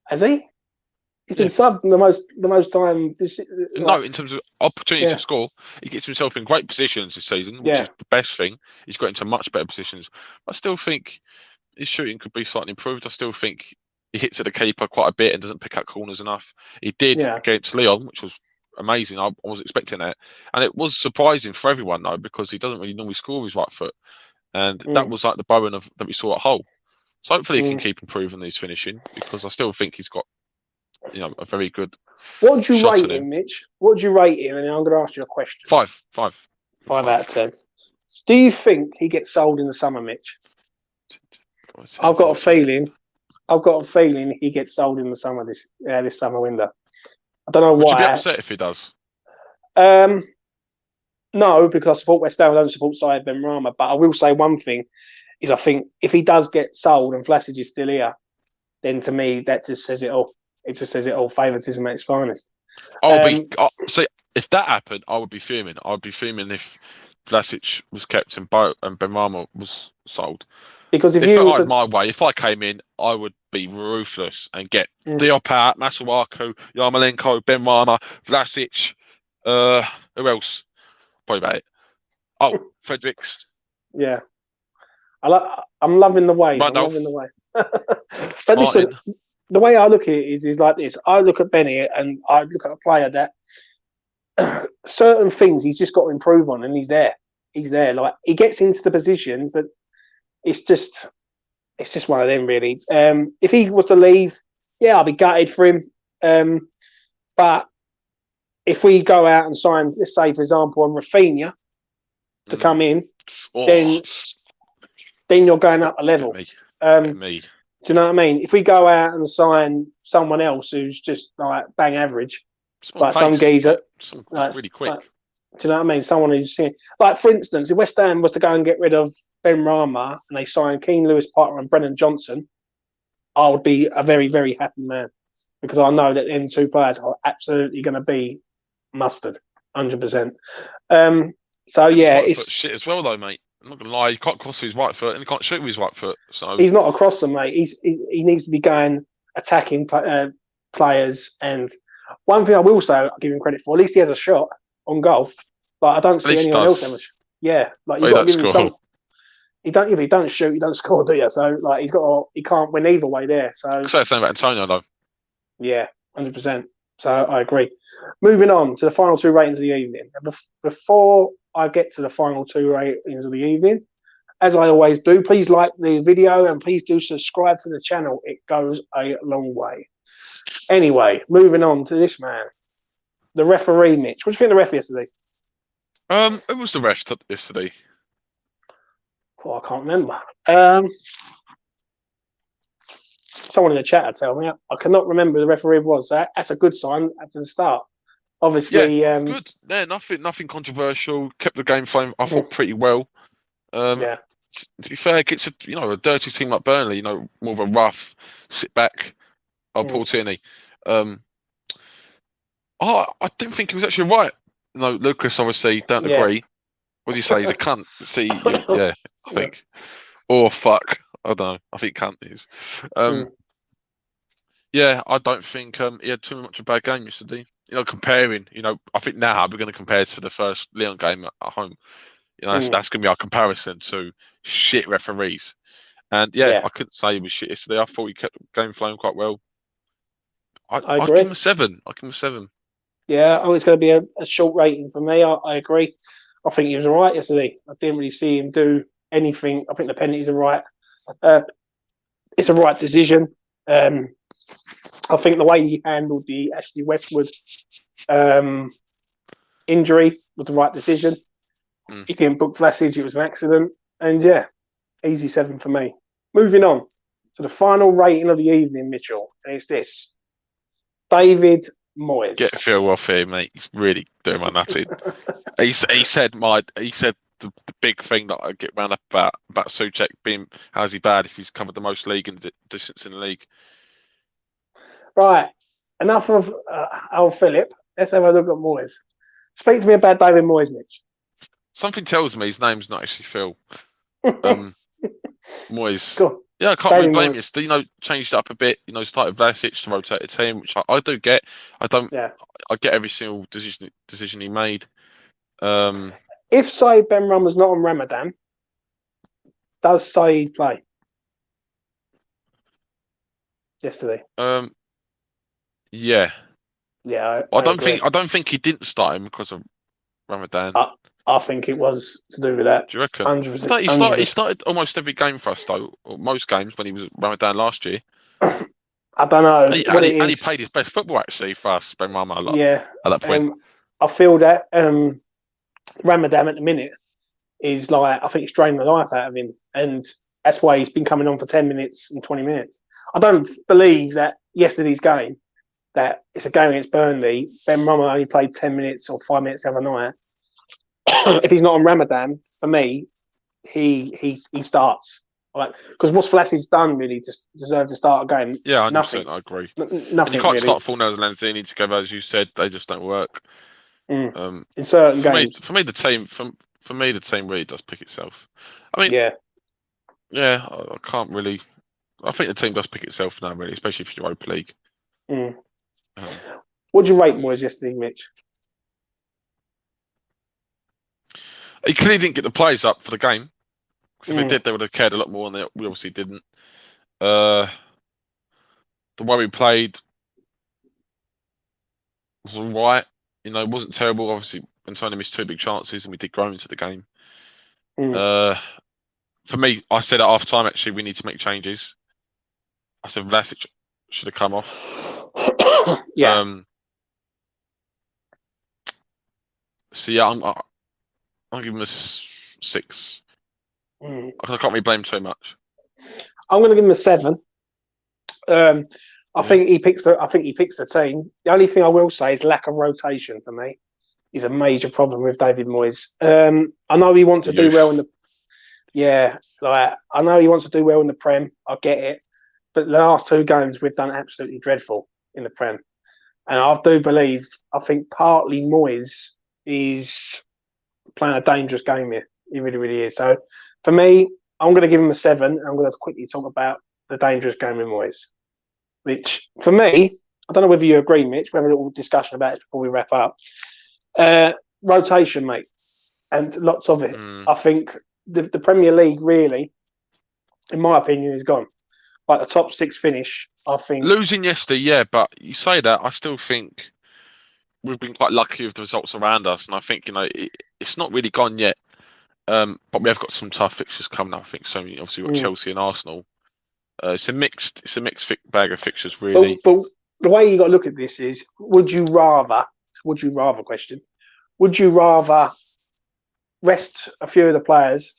Has he? He's been subbed the most time. No, in terms of opportunities to score, he gets himself in great positions this season, which is the best thing. He's got into much better positions. I still think his shooting could be slightly improved. I still think he hits at the keeper quite a bit and doesn't pick up corners enough. He did against Leon, which was amazing. I was expecting that. And it was surprising for everyone, though, because he doesn't really normally score with his right foot. And that was like the Bowen that we saw at Hull. So hopefully he can keep improving his finishing, because I still think he's got a very good. What would you rate him, Mitch? What would you rate him? And then I'm going to ask you a question. 5. 5 out of 10. Do you think he gets sold in the summer, Mitch? I've got a feeling he gets sold in the summer this summer window. I don't know why. Would you be upset if he does? No, because I support West Ham. I don't support Saïd Benrahma. But I will say one thing is, I think if he does get sold and Vlasic is still here, then to me that just says it all. It just says it all. Favouritism at its finest. See, if that happened, I would be fuming. I would be fuming if Vlasic was kept and Benrahma was sold. Because if my way, if I came in, I would be ruthless and get Diop out, Masuaku, Yarmolenko, Benrahma, Vlasic. Who else? Probably about it. Oh, Fredericks. Yeah, I'm loving the way. Randolph. I'm loving the way. But listen, the way I look at it is like this. I look at Benny and I look at a player that certain things he's just got to improve on, and he's there. He's there. Like, he gets into the positions, but it's just one of them, really. If he was to leave, I'll be gutted for him. But if we go out and sign, let's say, for example, on Rafinha to come in, then you're going up a level. Me. Do you know what I mean? If we go out and sign someone else who's just like bang average, like some geezer, really quick. Like, do you know what I mean? Someone who's like, for instance, if West Ham was to go and get rid of Benrahma and they signed Keane Lewis-Potter and Brennan Johnson, I would be a very, very happy man, because I know that them two players are absolutely going to be mustard, 100%. So yeah, it's shit as well, though, mate. I'm not gonna lie, he can't cross with his right foot and he can't shoot with his right foot. So he's not a crosser, mate. He needs to be going attacking players. And one thing I will say, I'll give him credit for, at least he has a shot on goal. Like, I don't see anyone else have a shot. Yeah, like, you've got to give him some. If he don't shoot, he don't score, do you? So like, he can't win either way there. So say the same about Antonio, though. Yeah, 100%. So I agree. Moving on to the final two ratings of the evening. Before I get to the final two ratings of the evening, as I always do, please like the video and please do subscribe to the channel. It goes a long way. Anyway, moving on to this man, the referee, Mitch. What do you think of the ref yesterday? It was the rest yesterday. Oh, I can't remember. Someone in the chat will tell me. I cannot remember who the referee was. That's a good sign after the start. Obviously, Good. Yeah, nothing controversial. Kept the game flowing, I thought, pretty well. yeah. To be fair, against a dirty team like Burnley, more of a rough sit back. Paul Tierney. I didn't think he was actually right. No, Lucas obviously don't agree. What do you say? He's a cunt. See, I think. Or fuck. I don't know. I think cunt is. Yeah, I don't think he had too much of a bad game yesterday. Comparing, I think now we're going to compare to the first Leon game at home. That's going to be our comparison to shit referees. And I couldn't say he was shit yesterday. I thought he kept the game flowing quite well. I I'd agree. give him a 7. I'd give him a 7. Yeah, it's going to be a short rating for me. I agree. I think he was all right yesterday. I didn't really see him do anything. I think the penalties are right. It's a right decision. I think the way he handled the Ashley Westwood injury was the right decision. He didn't book Vlasic. It was an accident. And easy 7 for me. Moving on to the final rating of the evening, Mitchell. And it's this. David Moyes. Get Phil off here, mate. He's really doing my nutting. he said the big thing that I get round up about Souček being how's he bad if he's covered the most league and distance in the league. Right. Enough of old Philip. Let's have a look at Moyes. Speak to me about David Moyes, Mitch. Something tells me his name's not actually Phil. Moyes. Cool. Yeah, I can't really blame you. Changed it up a bit. Started Vlasic to rotate the team, which I do get. I don't. Yeah. I get every single decision he made. If Saeed Benrahma's not on Ramadan, does Saeed play? Yesterday. Yeah. Yeah. I don't think he didn't start him because of Ramadan. I think it was to do with that. Do you reckon? 100%. He started almost every game for us, though, or most games when he was Ramadan last year. I don't know. And he played his best football, actually, for us, Benrahma, a lot. Yeah. At that point. I feel that Ramadan at the minute is I think it's draining the life out of him. And that's why he's been coming on for 10 minutes and 20 minutes. I don't believe that yesterday's game, that it's a game against Burnley, Benrahma only played 10 minutes or 5 minutes the other night. If he's not on Ramadan, for me, he starts. Because what's Vlasic done really to deserve to start a game? Yeah, 100%, nothing. I agree. Nothing. And you can't really. start Fornals and Lanzini together, as you said. They just don't work. In certain games. For me, the team really does pick itself. I mean, yeah, I can't really. I think the team does pick itself now, really, especially for Europa League. What do you rate Moyes yesterday, Mitch? He clearly didn't get the players up for the game. Because if he did, they would have cared a lot more, and we obviously didn't. The way we played was all right. It wasn't terrible. Obviously, Antonio missed 2 big chances, and we did grow into the game. For me, I said at half time, actually, we need to make changes. I said Vlasic should have come off. Yeah. So yeah, I'll give him a 6. I can't really blame him too much. I'm going to give him a 7. I think he picks the team. The only thing I will say is lack of rotation for me is a major problem with David Moyes. I know he wants to do well in the. Yeah, I know he wants to do well in the Prem. I get it, but the last 2 games we've done absolutely dreadful in the Prem, and I do believe I think partly Moyes is playing a dangerous game here. He really, really is. So for me, I'm going to give him a 7. I'm going to quickly talk about the dangerous game with Moyes, which for me, I don't know whether you agree, Mitch. We have a little discussion about it before we wrap up. Rotation, mate, and lots of it. I think the Premier League really, in my opinion, is gone. Like the top 6 finish, I think. Losing yesterday, yeah, but you say that, I still think we've been quite lucky with the results around us, and I think it's not really gone yet. But we have got some tough fixtures coming up. I think so. Obviously, we've got Chelsea and Arsenal. It's a mixed bag of fixtures, really. But the way you got to look at this is: would you rather question? Would you rather rest a few of the players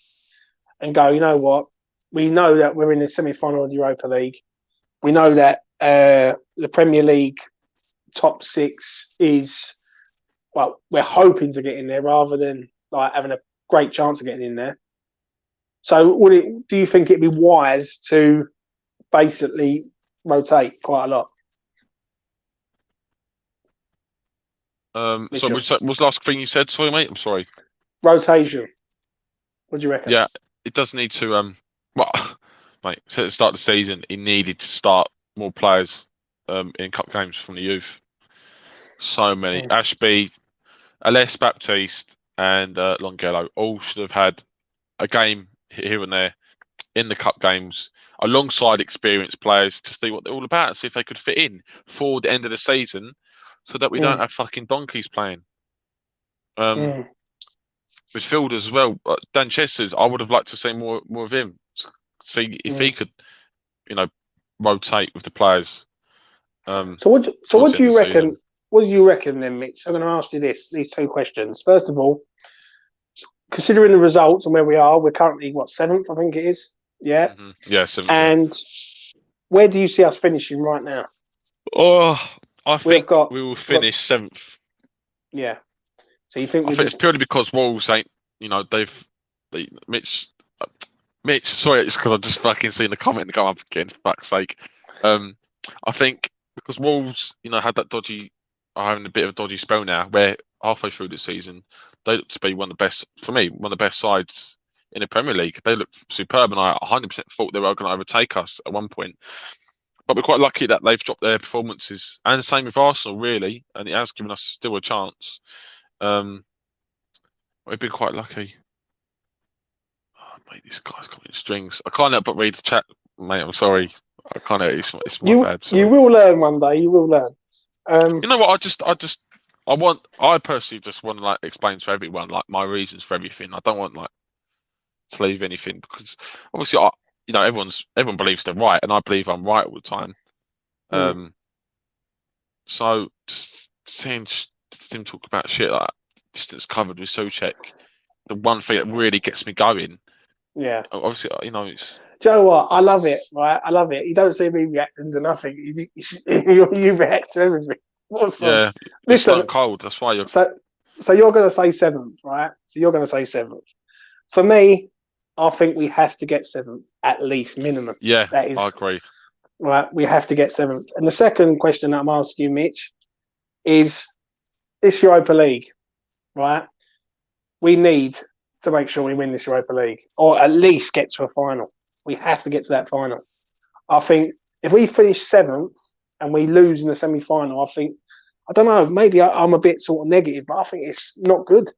and go, you know what? We know that we're in the semi-final of the Europa League. We know that the Premier League top 6 is, well, we're hoping to get in there rather than like having a great chance of getting in there. So do you think it'd be wise to basically rotate quite a lot? So what's the last thing you said? Sorry, mate. I'm sorry. Rotation. What do you reckon? Yeah, it does need to. Well, mate. So at the start of the season, he needed to start more players in cup games from the youth. So many. Ashby, Alès Baptiste, and Longelo all should have had a game here and there in the cup games alongside experienced players to see what they're all about, see if they could fit in for the end of the season, so that we don't have fucking donkeys playing. With fielders as well, Dan Chester's, I would have liked to see more of him. See if he could, rotate with the players. So what do you reckon? Season. What do you reckon then, Mitch? I'm going to ask you these two questions. First of all, considering the results and where we are, we're currently 7th, I think it is. Yeah. Mm-hmm. Yeah, 7th. And where do you see us finishing right now? Oh, I think we will finish 7th. Yeah. So you think? I think it's purely because Wolves ain't. Mitch. Sorry, it's because I just fucking seen the comment come up again. For fuck's sake. I think because Wolves, had that are having a bit of a dodgy spell now, where halfway through the season they look to be one of the best sides in the Premier League. They look superb, and I 100% thought they were going to overtake us at one point. But we're quite lucky that they've dropped their performances, and the same with Arsenal, really, and it has given us still a chance. We've been quite lucky. Oh, mate, this guy's got me in strings. I can't help but read the chat, mate. I'm sorry. I can't. It's my bad. Sorry. You will learn one day. You will learn. You know what? I personally just want to explain to everyone my reasons for everything. I don't want to leave anything because obviously everyone believes they're right, and I believe I'm right all the time. So just seeing him talk about shit like distance covered with Souček, the one thing that really gets me going. Yeah. Obviously, it's. Do you know what? I love it, right? I love it. You don't see me reacting to nothing. You react to everything. Awesome. Yeah. Listen, cold. That's why you're. So you're going to say 7th, right? So you're going to say 7th. For me, I think we have to get 7th at least, minimum. Yeah, I agree. Right, we have to get 7th. And the second question that I'm asking you, Mitch, is this Europa League, right? We need to make sure we win this Europa League, or at least get to a final. We have to get to that final. I think if we finish 7th and we lose in the semi-final, I don't know, maybe I'm a bit sort of negative, but I think it's not good,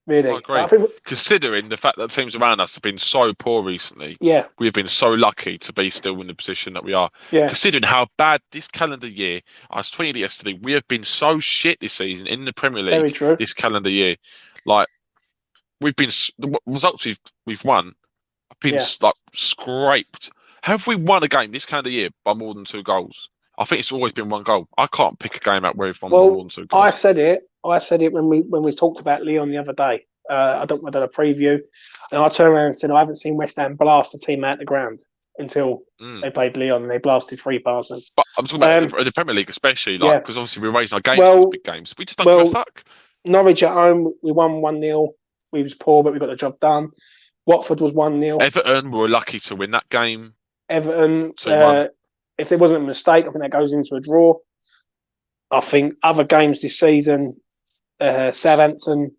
really. I agree. Considering the fact that teams around us have been so poor recently, we've been so lucky to be still in the position that we are. Yeah. Considering how bad this calendar year, I was tweeting it yesterday, we have been so shit this season in the Premier League. Very true. This calendar year. We've been, the results we've won have been scraped. Have we won a game this calendar year by more than 2 goals? I think it's always been 1 goal. I can't pick a game out where we've won more than 2 goals. I said it when we talked about Leon the other day. I done a preview, and I turned around and said I haven't seen West Ham blast a team out the ground until they played Leon and they blasted 3 past them. But I'm talking about the Premier League, especially, because obviously we're raising our games for these big games. We just don't give a fuck. Norwich at home, we won 1-0. We was poor, but we got the job done. Watford was 1-0. Everton were lucky to win that game. Everton, if there wasn't a mistake, I think that goes into a draw. I think other games this season, Southampton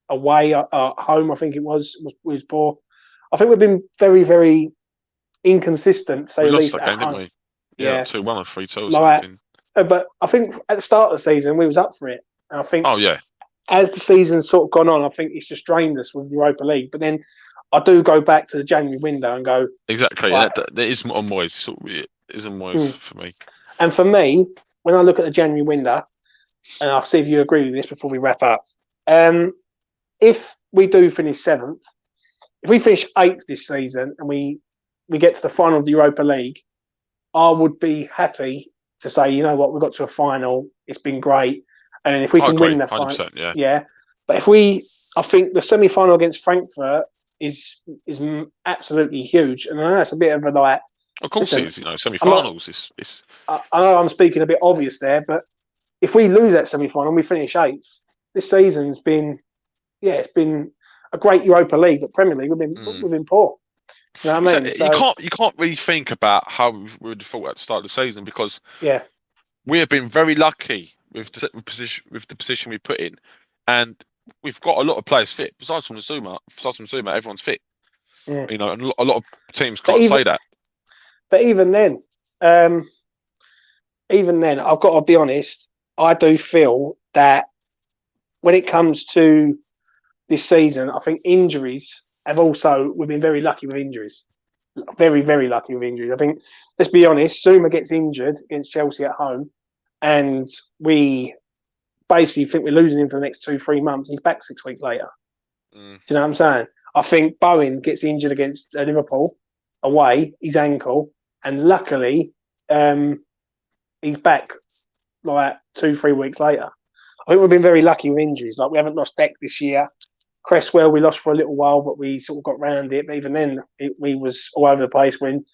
away at home, I think it was poor. I think we've been very, very inconsistent, to say the least. We lost that game, didn't we? Yeah, 2-1 or 3-2 or something. But I think at the start of the season, we was up for it. And I think as the season's sort of gone on, I think it's just drained us with the Europa League. But then I do go back to the January window and go... Exactly. That is on Moyes. It is on Moyes for me. And for me, when I look at the January window, and I'll see if you agree with this before we wrap up, if we do finish 7th, if we finish 8th this season and we get to the final of the Europa League, I would be happy to say, you know what, we got to a final. It's been great, and then if we I can agree, win the 100%, final, yeah. yeah. But I think the semi-final against Frankfurt is absolutely huge, and I know it's a bit of a like. Of course, Listen, it is. Semi-finals. It's. I know I'm speaking a bit obvious there, but if we lose that semi-final and we finish 8th, this season's been, it's been a great Europa League, but Premier League we've been poor. Do you know what I mean? So, you can't really think about how we would have thought at the start of the season, because yeah, we have been very lucky with the position we put in, and we've got a lot of players fit. Besides from Zuma, everyone's fit. yeah. You know, and a lot of teams can't say that. But even then, I've got to be honest. I do feel that when it comes to this season, I think injuries we've been very lucky with injuries. Very, very lucky with injuries. I think, let's be honest, Zuma gets injured against Chelsea at home, and we basically think we're losing him for the next 2-3 months. He's back 6 weeks later. Do you know what I'm saying? I think Bowen gets injured against Liverpool away, his ankle, and luckily he's back like 2-3 weeks later. I think we've been very lucky with injuries. Like, we haven't lost Deck this year. Cresswell, we lost for a little while, but we sort of got round it. But even then, we was all over the place, when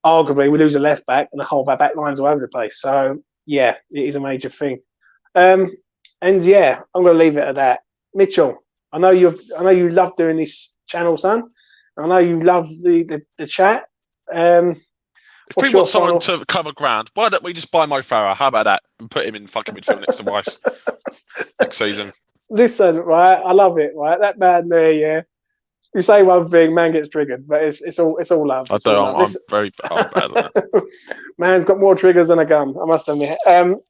arguably we lose a left back and the whole of our back line's all over the place. So, yeah, it is a major thing. And yeah, I'm going to leave it at that. Mitchell, I know you love doing this channel, son. I know you love the chat. If we want someone to cover ground, why don't we just buy Mo Farah? How about that? And put him in fucking midfield next to Rice next season. Listen, right? I love it, right? That man there, yeah. You say one thing, man gets triggered, but it's all love. I do. I'm very bad at that. Man's got more triggers than a gun, I must admit.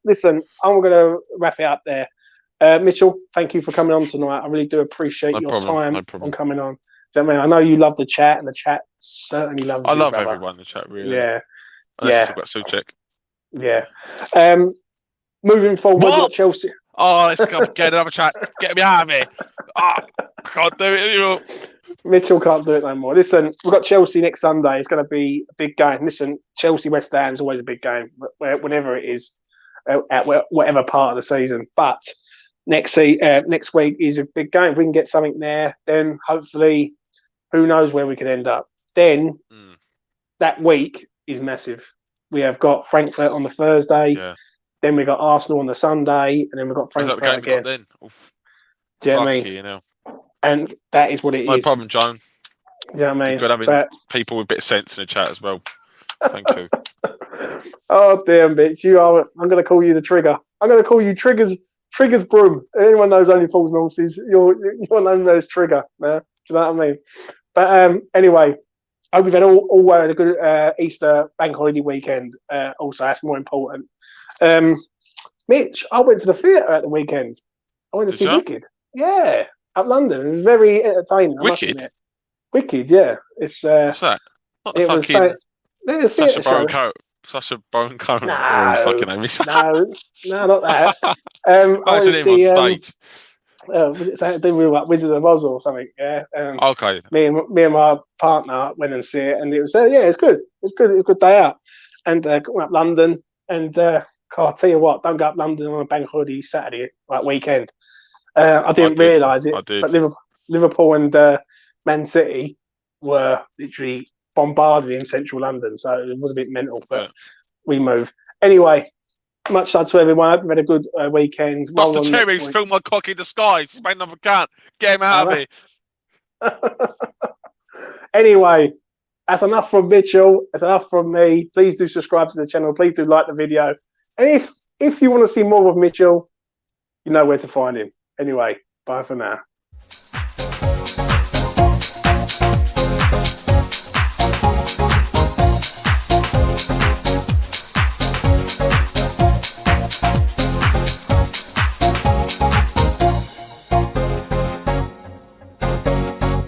Listen, I'm going to wrap it up there. Mitchell, thank you for coming on tonight. I really do appreciate your time on coming on. Do you know what I mean? I know you love the chat, and the chat certainly loves you. I love everyone in the chat, really. Yeah. Let's talk about Suchek. Yeah. Moving forward, we've got Chelsea. Oh, let's go get another chat. Get me out of here. Oh, I can't do it anymore. Mitchell can't do it no more. Listen, we've got Chelsea next Sunday. It's going to be a big game. Listen, Chelsea-West Ham is always a big game, whenever it is, at whatever part of the season. But next week is a big game. If we can get something there, then hopefully, who knows where we could end up. Then that week is massive. We have got Frankfurt on the Thursday. Yeah. Then we got Arsenal on the Sunday, and then we've got Frankfurt again. Got then? Do you know what I mean? You know. And that is what it is. No problem, Joan. Do you know what I mean? Good having people with a bit of sense in the chat as well. Thank you. Oh, damn, bitch. I'm going to call you the Trigger. I'm going to call you Trigger's Broom. Anyone knows Only Fools and Horses, you're known as Trigger, man. Do you know what I mean? But anyway, I hope we've had all a good Easter bank holiday weekend. Also, that's more important. Mitch, I went to the theatre at the weekend. I went to see Wicked. Yeah, up London. It was very entertaining. Wicked? Wicked, yeah. It's what's that? Not the fucking Sacha Baron Cohen. No, fucking name is. no, not that. I went to see on stage. Was it something to do with like Wizard of Oz or something? Yeah. Okay. Me and my partner went and see it, and it was it's good. It's good. It was a good day out, and went up London, and I'll tell you what, don't go up London on a bank holiday Saturday like weekend. I didn't realise it, but Liverpool and Man City were literally bombarded in central London, so it was a bit mental, but we moved. Anyway, much love to everyone. I hope you've had a good weekend. Buster Terry's filmed my cock in the sky. He's made another cat. Get him out of here. Anyway, that's enough from Mitchell. That's enough from me. Please do subscribe to the channel. Please do like the video. And if you want to see more of Mitchell, you know where to find him. Anyway, bye for now.